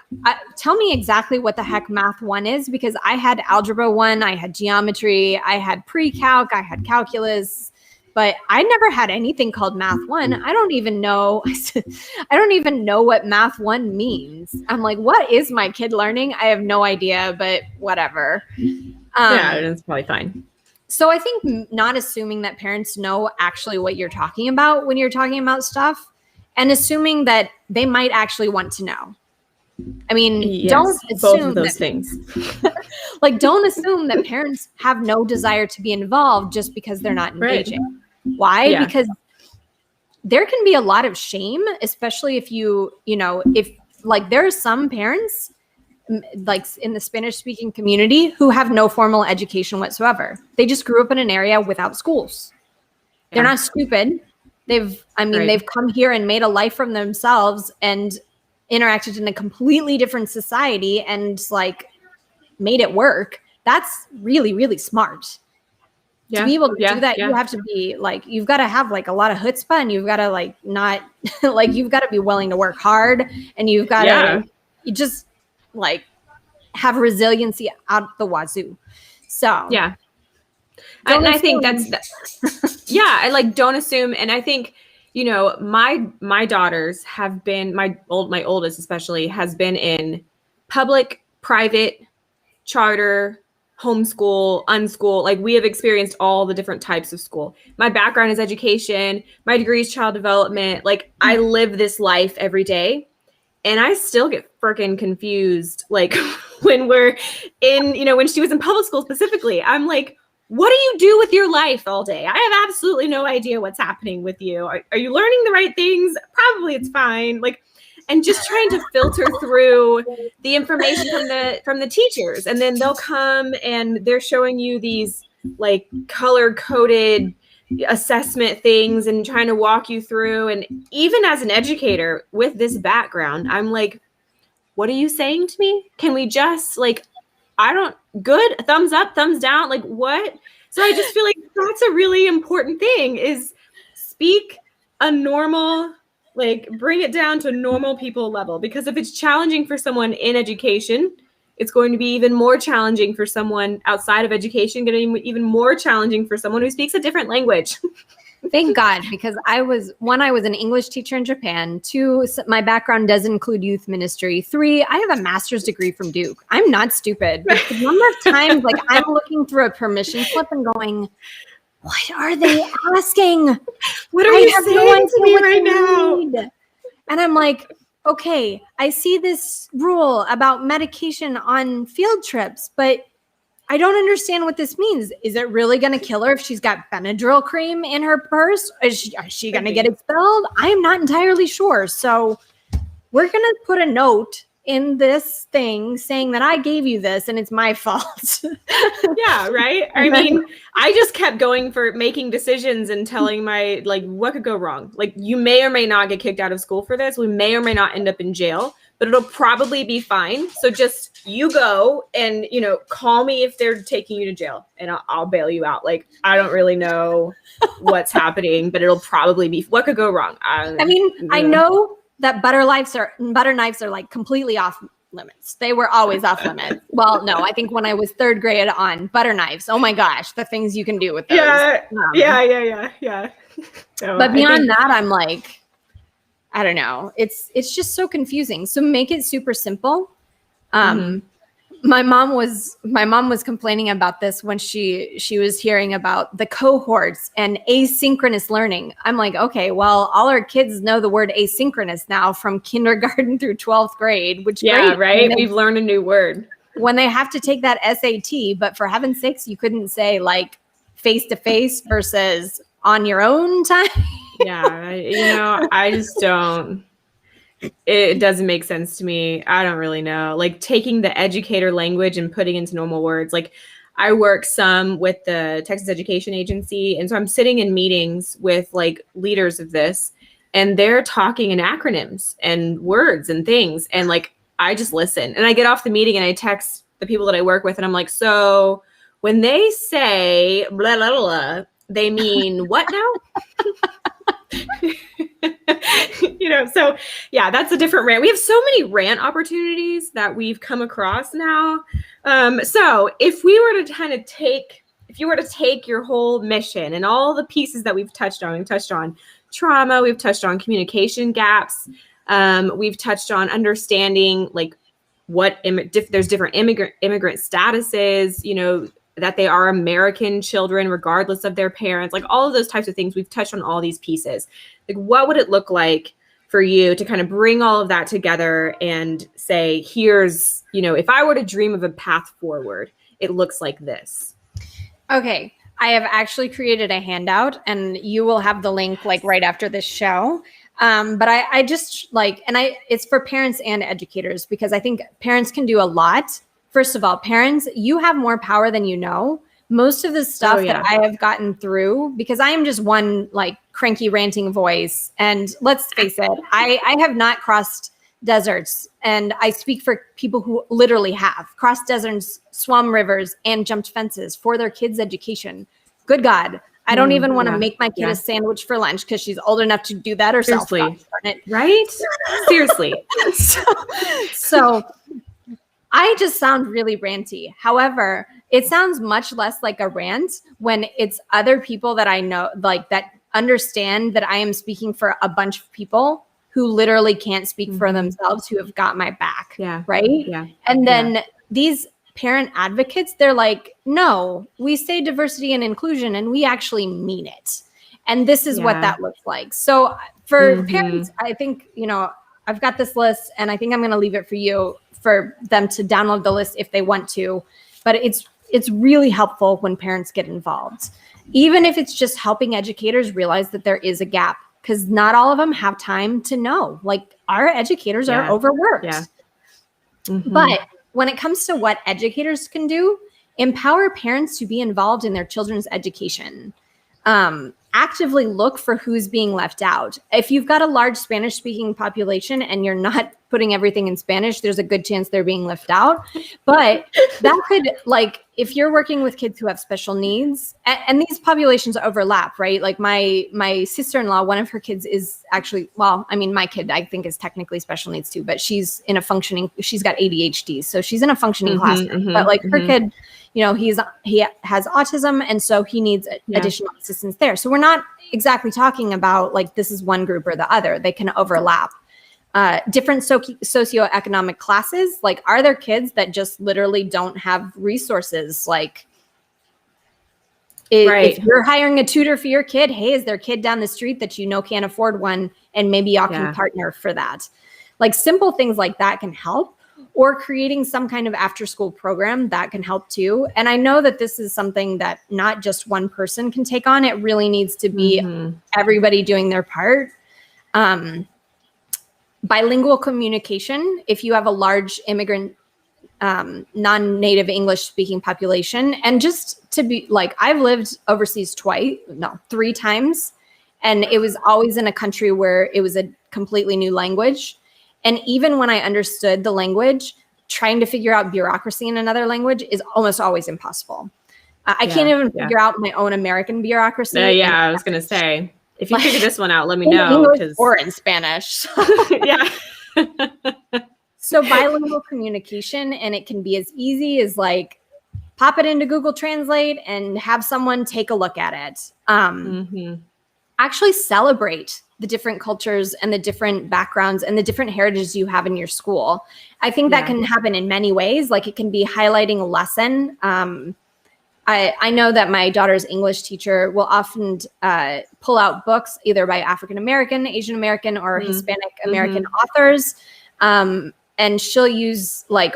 tell me exactly what the heck Math 1 is, because I had Algebra 1, I had Geometry, I had Pre-Calc, I had Calculus, but I never had anything called Math 1. I don't even know what Math 1 means. I'm like, what is my kid learning? I have no idea, but whatever. Yeah, that's probably fine. So I think not assuming that parents know actually what you're talking about when you're talking about stuff, and assuming that they might actually want to know. I mean, yes, don't assume both of those things. Like, don't assume that parents have no desire to be involved just because they're not engaging. Right. Why? Yeah. Because there can be a lot of shame, especially if if like there are some parents like in the Spanish speaking community who have no formal education whatsoever. They just grew up in an area without schools. They're not stupid. They've come here and made a life from themselves and interacted in a completely different society and like made it work. That's really, really smart. To be able to do that, you have to be like, you've got to have like a lot of chutzpah, and you've got to like not like, you've got to be willing to work hard, and you've got to just like have resiliency out the wazoo. So yeah. And I think I like, don't assume. And I think, my daughters have been, my oldest especially has been in public, private, charter, homeschool, unschool. Like, we have experienced all the different types of school. My background is education. My degree is child development. Like, I live this life every day. And I still get freaking confused, like when we're in, when she was in public school specifically, I'm like, what do you do with your life all day? I have absolutely no idea what's happening with you. Are you learning the right things? Probably it's fine. Like, and just trying to filter through the information from the teachers. And then they'll come and they're showing you these like color-coded assessment things and trying to walk you through. And even as an educator with this background, I'm like, what are you saying to me? Can we just like, good, thumbs up, thumbs down, like what? So I just feel like that's a really important thing, is speak a normal, like bring it down to normal people level, because if it's challenging for someone in education, it's going to be even more challenging for someone outside of education, going to be even more challenging for someone who speaks a different language. Thank God, because I was an English teacher in Japan. 2, my background does include youth ministry. 3, I have a master's degree from Duke. I'm not stupid. But the number of times like I'm looking through a permission slip and going, what are they asking? What are you saying to me right now? And I'm like, okay, I see this rule about medication on field trips, but I don't understand what this means. Is it really going to kill her if she's got Benadryl cream in her purse? Is she going to get expelled? I am not entirely sure. So we're going to put a note in this thing saying that I gave you this and it's my fault. Yeah, right. I mean, I just kept going for making decisions and telling my, like, what could go wrong? Like, you may or may not get kicked out of school for this. We may or may not end up in jail, but it'll probably be fine. So just you go and, you know, call me if they're taking you to jail and I'll bail you out. Like, I don't really know what's happening, but it'll probably be, what could go wrong? I mean, I know that butter knives are like completely off limits. They were always off limits. Well, no, I think when I was third grade on butter knives, oh my gosh, the things you can do with those. Yeah. So but beyond that, I'm like, I don't know. It's just so confusing. So make it super simple. My mom was complaining about this when she was hearing about the cohorts and asynchronous learning. I'm like, okay, well, all our kids know the word asynchronous now from kindergarten through 12th grade, which great, right? We've learned a new word. When they have to take that SAT, but for heaven's sakes, you couldn't say like face-to-face versus on your own time. Yeah, you know, I just don't. It doesn't make sense to me. I don't really know. Like taking the educator language and putting into normal words. Like I work some with the Texas Education Agency. And so I'm sitting in meetings with like leaders of this and they're talking in acronyms and words and things. And like, I just listen and I get off the meeting and I text the people that I work with and I'm like, so when they say blah, blah, blah, they mean what now? You know, so yeah, that's a different rant. We have so many rant opportunities that we've come across now. So if we were to kind of if you were to take your whole mission and all the pieces that we've touched on trauma, we've touched on communication gaps, we've touched on understanding like what there's different immigrant statuses, you know, that they are American children, regardless of their parents, like all of those types of things. We've touched on all these pieces. Like, what would it look like for you to kind of bring all of that together and say, here's, you know, if I were to dream of a path forward, it looks like this. Okay. I have actually created a handout and you will have the link like right after this show. But I just like, and it's for parents and educators because I think parents can do a lot. First of all, parents, you have more power than you know. Most of the stuff that I have gotten through, because I am just one like cranky ranting voice. And let's face it, I have not crossed deserts. And I speak for people who literally have crossed deserts, swum rivers, and jumped fences for their kids' education. Good God. I don't even want to make my kid a sandwich for lunch because she's old enough to do that herself. Right? Seriously. So I just sound really ranty. However, it sounds much less like a rant when it's other people that I know, like that understand that I am speaking for a bunch of people who literally can't speak for themselves, who have got my back. Yeah. Right. Yeah. And then these parent advocates, they're like, no, we say diversity and inclusion and we actually mean it. And this is what that looks like. So for parents, I think, you know, I've got this list and I think I'm going to leave it for you for them to download the list if they want to. But it's really helpful when parents get involved, even if it's just helping educators realize that there is a gap, because not all of them have time to know. Like our educators are overworked. Yeah. But when it comes to what educators can do, empower parents to be involved in their children's education. Actively look for who's being left out. If you've got a large Spanish speaking population and you're not putting everything in Spanish, there's a good chance they're being left out. But that could, like, if you're working with kids who have special needs, and these populations overlap, right? Like my sister-in-law, one of her kids is actually, well, I mean, my kid, I think, is technically special needs too, but she's got ADHD. So she's in a functioning classroom, but like her kid, you know, he has autism. And so he needs additional assistance there. So we're not exactly talking about like, this is one group or the other. They can overlap. Different socioeconomic classes, like are there kids that just literally don't have resources? Like if you're hiring a tutor for your kid, hey, is there a kid down the street that you know can't afford one? And maybe y'all can partner for that. Like simple things like that can help, or creating some kind of after school program that can help too. And I know that this is something that not just one person can take on. It really needs to be everybody doing their part. bilingual communication, if you have a large immigrant, non-native English speaking population. And just to be like, I've lived overseas 3 times. And it was always in a country where it was a completely new language. And even when I understood the language, trying to figure out bureaucracy in another language is almost always impossible. I can't even figure out my own American bureaucracy. I was going to say, if you figure this one out, let me know. English or in Spanish. Yeah. So bilingual communication, and it can be as easy as like pop it into Google Translate and have someone take a look at it. Actually celebrate the different cultures and the different backgrounds and the different heritages you have in your school. I think that can happen in many ways. Like it can be highlighting a lesson. I know that my daughter's English teacher will often pull out books either by African-American, Asian-American, or Hispanic-American authors. And she'll use like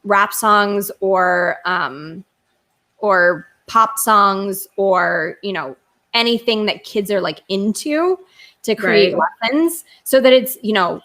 rap songs or pop songs or, you know, anything that kids are like into to create lessons so that it's, you know,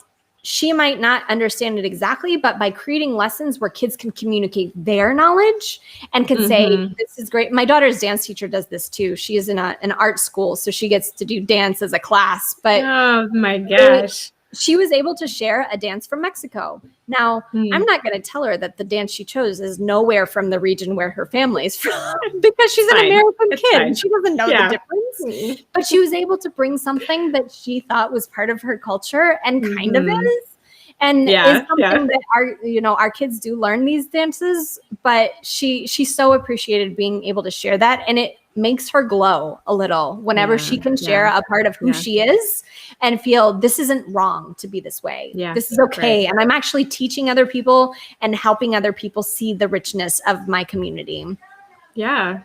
she might not understand it exactly, but by creating lessons where kids can communicate their knowledge and can say, this is great. My daughter's dance teacher does this too. She is in an art school, so she gets to do dance as a class. But oh my gosh. She was able to share a dance from Mexico. Now, I'm not going to tell her that the dance she chose is nowhere from the region where her family is from because she's an American kid and she doesn't know the difference. But she was able to bring something that she thought was part of her culture and kind of is. And is something that our kids do learn these dances, but she so appreciated being able to share that. And it makes her glow a little whenever she can share a part of who she is and feel this isn't wrong to be this way. This is okay. And I'm actually teaching other people and helping other people see the richness of my community. Yeah.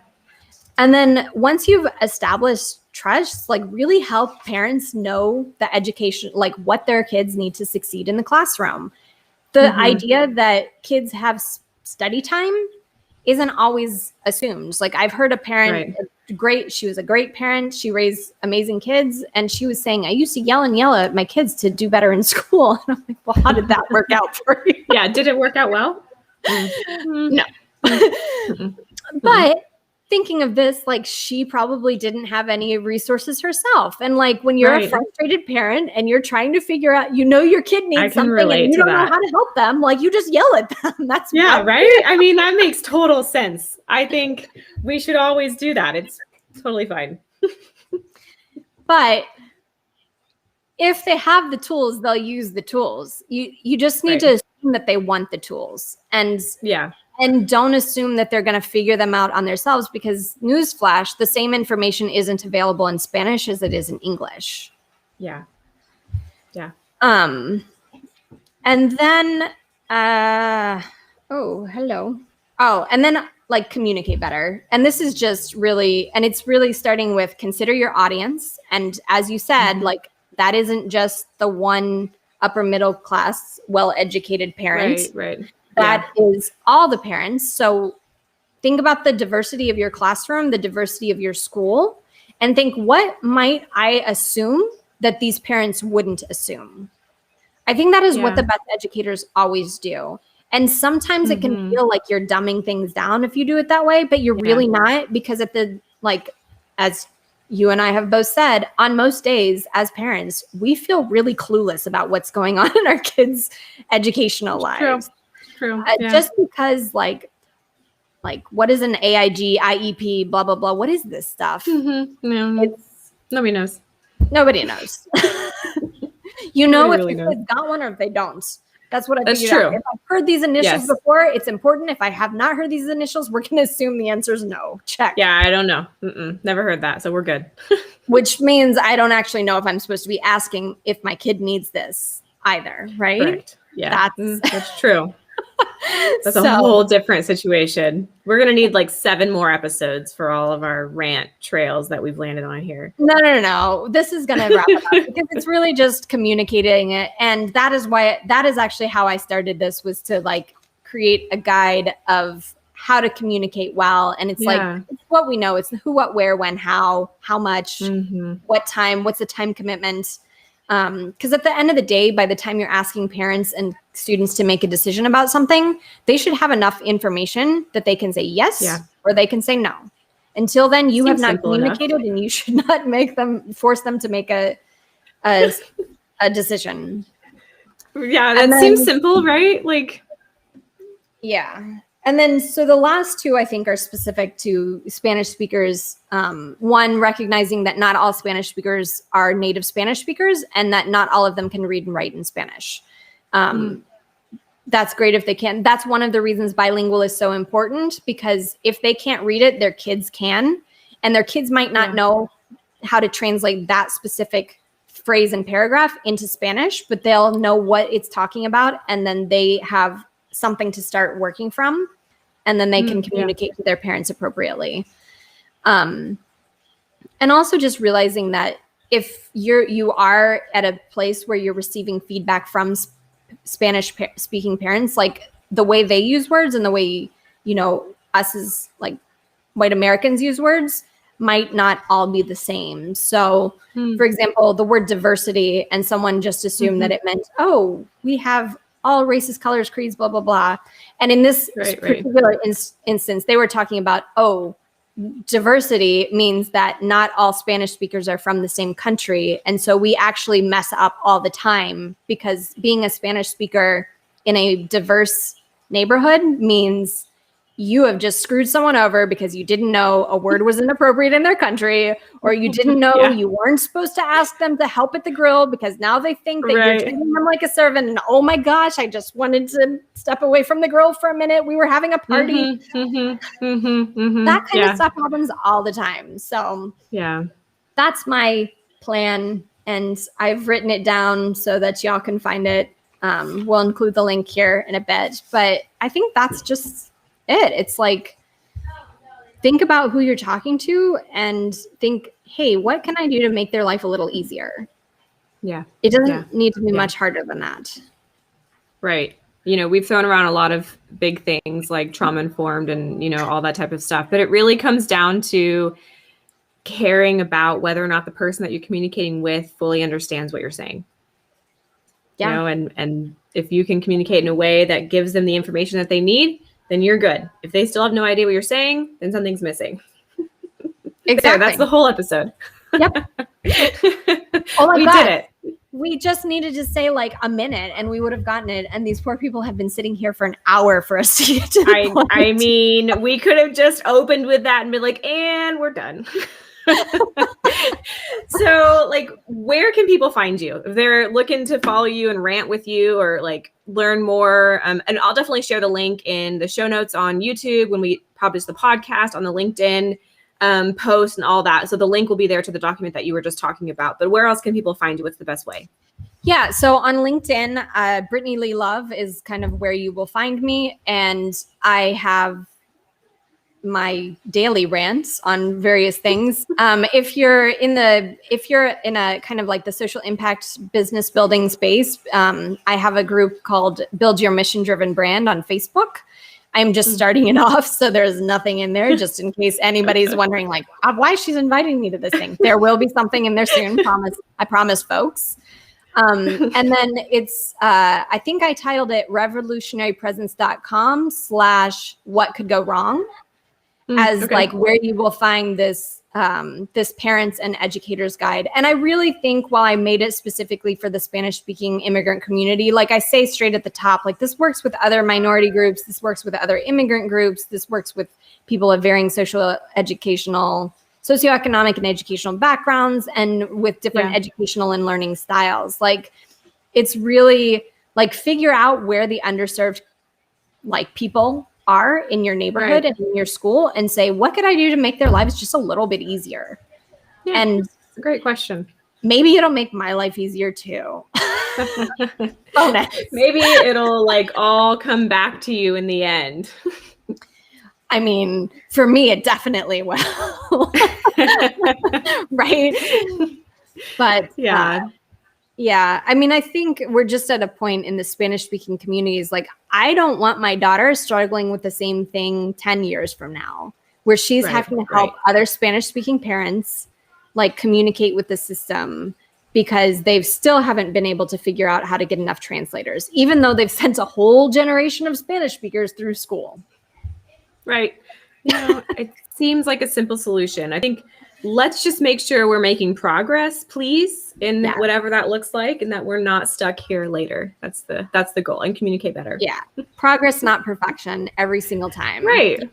And then once you've established trust, like really help parents know the education, like what their kids need to succeed in the classroom. The idea that kids have study time isn't always assumed. Like I've heard a parent, she was a great parent. She raised amazing kids. And she was saying, I used to yell at my kids to do better in school. And I'm like, well, how did that work out for you? Did it work out well? No. But thinking of this, like she probably didn't have any resources herself. And like when you're a frustrated parent and you're trying to figure out, you know, your kid needs something and you don't know how to help them, like you just yell at them. That's right. I mean, that makes total sense. I think we should always do that. It's totally fine. But if they have the tools, they'll use the tools. You just need to assume that they want the tools. And don't assume that they're going to figure them out on themselves because newsflash, the same information isn't available in Spanish as it is in English. Yeah. And then, hello. Oh, and then like communicate better. And this is just really, and it's really starting with consider your audience. And as you said, like that isn't just the one upper middle class, well-educated parent. Right. That is all the parents. So think about the diversity of your classroom, the diversity of your school, and think, what might I assume that these parents wouldn't assume? I think that is what the best educators always do. And sometimes it can feel like you're dumbing things down if you do it that way, but you're really not, because as you and I have both said, on most days as parents, we feel really clueless about what's going on in our kids' educational lives. True. Just because like what is an AIG, IEP, blah, blah, blah. What is this stuff? No, nobody knows. Nobody knows. You know if the kids got one or if they don't. That's what I figured out. If I've heard these initials before, it's important. If I have not heard these initials, we're going to assume the answer is no. Check. Yeah, I don't know. Never heard that. So we're good. Which means I don't actually know if I'm supposed to be asking if my kid needs this either, right? Correct. Yeah, that's true. That's a So- whole different situation. We're going to need like 7 more episodes for all of our rant trails that we've landed on here. No. This is going to wrap it up because it's really just communicating it. And that is actually how I started this, was to like create a guide of how to communicate well. And it's like, it's what we know. It's the who, what, where, when, how much, what time, what's the time commitment. Because at the end of the day, by the time you're asking parents and students to make a decision about something, they should have enough information that they can say yes or they can say no. Until then, you have not communicated and you should not force them to make a decision. Yeah, that seems simple, right? Like, yeah. And then, so the last two, I think, are specific to Spanish speakers. One, recognizing that not all Spanish speakers are native Spanish speakers and that not all of them can read and write in Spanish. That's great if they can. That's one of the reasons bilingual is so important, because if they can't read it, their kids can. And their kids might not know how to translate that specific phrase and paragraph into Spanish, but they'll know what it's talking about. And then they have something to start working from. And then they can communicate to their parents appropriately. And also just realizing that if you are at a place where you're receiving feedback from Spanish speaking parents, like the way they use words and the way, us as like white Americans use words might not all be the same. So for example, the word diversity, and someone just assumed that it meant, oh, we have all races, colors, creeds, blah, blah, blah. And in this particular instance, they were talking about, diversity means that not all Spanish speakers are from the same country. And so we actually mess up all the time, because being a Spanish speaker in a diverse neighborhood means you have just screwed someone over because you didn't know a word was inappropriate in their country, or you didn't know you weren't supposed to ask them to help at the grill because now they think that you're treating them like a servant. And oh my gosh, I just wanted to step away from the grill for a minute. We were having a party. That kind of stuff happens all the time. So that's my plan. And I've written it down so that y'all can find it. We'll include the link here in a bit. But I think that's just it. It's like, think about who you're talking to and think, hey, what can I do to make their life a little easier? Yeah. It doesn't need to be much harder than that. Right. We've thrown around a lot of big things like trauma informed and, all that type of stuff, but it really comes down to caring about whether or not the person that you're communicating with fully understands what you're saying. Yeah. And if you can communicate in a way that gives them the information that they need, then you're good. If they still have no idea what you're saying, then something's missing. Exactly. That's the whole episode. Yep. Oh my God. Did it. We just needed to say like a minute and we would have gotten it. And these poor people have been sitting here for an hour for us to get to the point. I mean, we could have just opened with that and been like, and we're done. So like, where can people find you if they're looking to follow you and rant with you or like learn more? And I'll definitely share the link in the show notes on YouTube when we publish the podcast, on the LinkedIn post and all that. So the link will be there to the document that you were just talking about. But where else can people find you? What's the best way? Yeah. So on LinkedIn, Brittany Love is kind of where you will find me. And I have my daily rants on various things. If you're in a kind of like the social impact business building space, I have a group called Build Your Mission Driven Brand on Facebook. I'm just starting it off, so there's nothing in there, just in case anybody's wondering like, why she's inviting me to this thing. There will be something in there soon. I promise, folks. And then it's, I think I titled it revolutionarypresence.com/what could go wrong. As like where you will find this this parents and educators guide. And I really think while I made it specifically for the Spanish speaking immigrant community, like I say straight at the top, like this works with other minority groups, this works with other immigrant groups, this works with people of varying socioeconomic and educational backgrounds, and with different educational and learning styles. Like it's really like figure out where the underserved like people are in your neighborhood and in your school and say, what could I do to make their lives just a little bit easier? Yeah, and it's a great question. Maybe it'll make my life easier too. Maybe it'll like all come back to you in the end. I mean, for me, it definitely will. Right. But yeah, I mean, I think we're just at a point in the Spanish speaking communities. Like, I don't want my daughter struggling with the same thing 10 years from now, where she's having to help other Spanish speaking parents like communicate with the system because they still haven't been able to figure out how to get enough translators, even though they've sent a whole generation of Spanish speakers through school. Right. It seems like a simple solution. I think let's just make sure we're making progress, please, in whatever that looks like, and that we're not stuck here later. That's the goal, and communicate better. Yeah. Progress, not perfection, every single time. Right.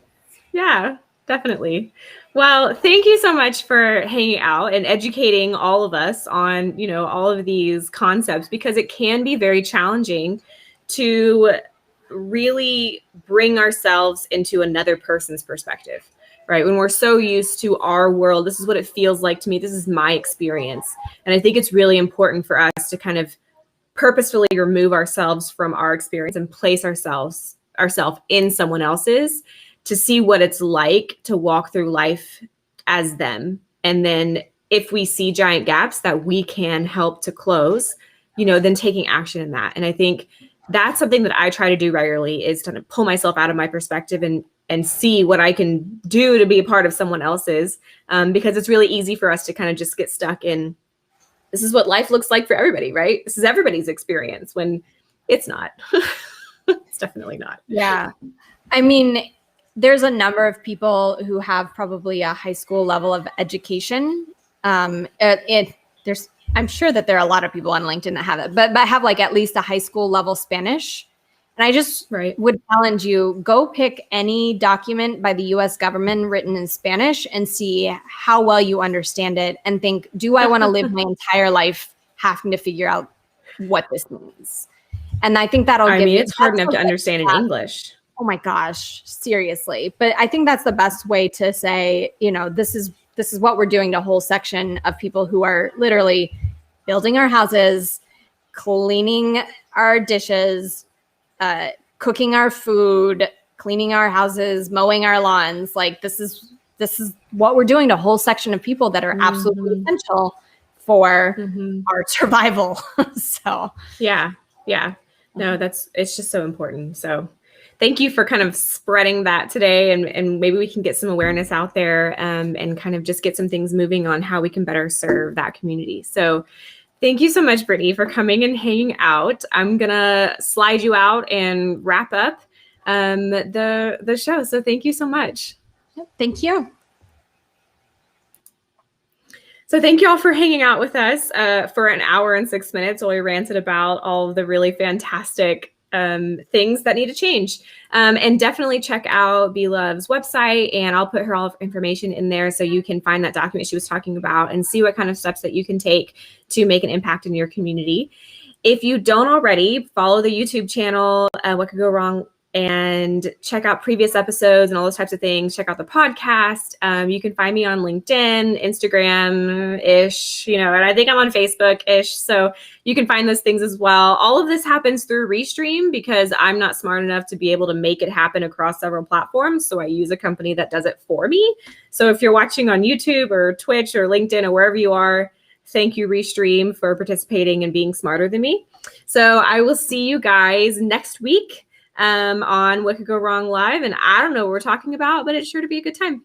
Yeah, definitely. Well, thank you so much for hanging out and educating all of us on, all of these concepts, because it can be very challenging to really bring ourselves into another person's perspective, right? When we're so used to our world, this is what it feels like to me. This is my experience. And I think it's really important for us to kind of purposefully remove ourselves from our experience and place ourselves in someone else's, to see what it's like to walk through life as them. And then if we see giant gaps that we can help to close, then taking action in that. And I think that's something that I try to do regularly, is kind of pull myself out of my perspective and see what I can do to be a part of someone else's, because it's really easy for us to kind of just get stuck in, this is what life looks like for everybody, right? This is everybody's experience, when it's not. It's definitely not. Yeah. I mean, there's a number of people who have probably a high school level of education. I'm sure that there are a lot of people on LinkedIn that have it, but have like at least a high school level Spanish. And I just would challenge you, go pick any document by the US government written in Spanish and see how well you understand it, and think, do I want to live my entire life having to figure out what this means? And I think that'll give you, it's hard enough to understand in English. Oh my gosh, seriously. But I think that's the best way to say, this is what we're doing to a whole section of people who are literally building our houses, cleaning our dishes, cooking our food, cleaning our houses, mowing our lawns. Like this is what we're doing to a whole section of people that are absolutely essential for our survival. So yeah. No, it's just so important. So thank you for kind of spreading that today, and maybe we can get some awareness out there, and kind of just get some things moving on how we can better serve that community. So thank you so much, Brittany, for coming and hanging out. I'm going to slide you out and wrap up the show. So thank you so much. Thank you. So thank you all for hanging out with us for an hour and 6 minutes while we ranted about all of the really fantastic things that need to change. And definitely check out B Love's website, and I'll put her all information in there so you can find that document she was talking about and see what kind of steps that you can take to make an impact in your community. If you don't already, follow the YouTube channel, What Could Go Wrong, and check out previous episodes and all those types of things. Check out the podcast. You can find me on LinkedIn, Instagram-ish, and I think I'm on Facebook-ish. So you can find those things as well. All of this happens through Restream because I'm not smart enough to be able to make it happen across several platforms. So I use a company that does it for me. So if you're watching on YouTube or Twitch or LinkedIn or wherever you are, thank you, Restream, for participating and being smarter than me. So I will see you guys next week on What Could Go Wrong Live. And I don't know what we're talking about, but it's sure to be a good time.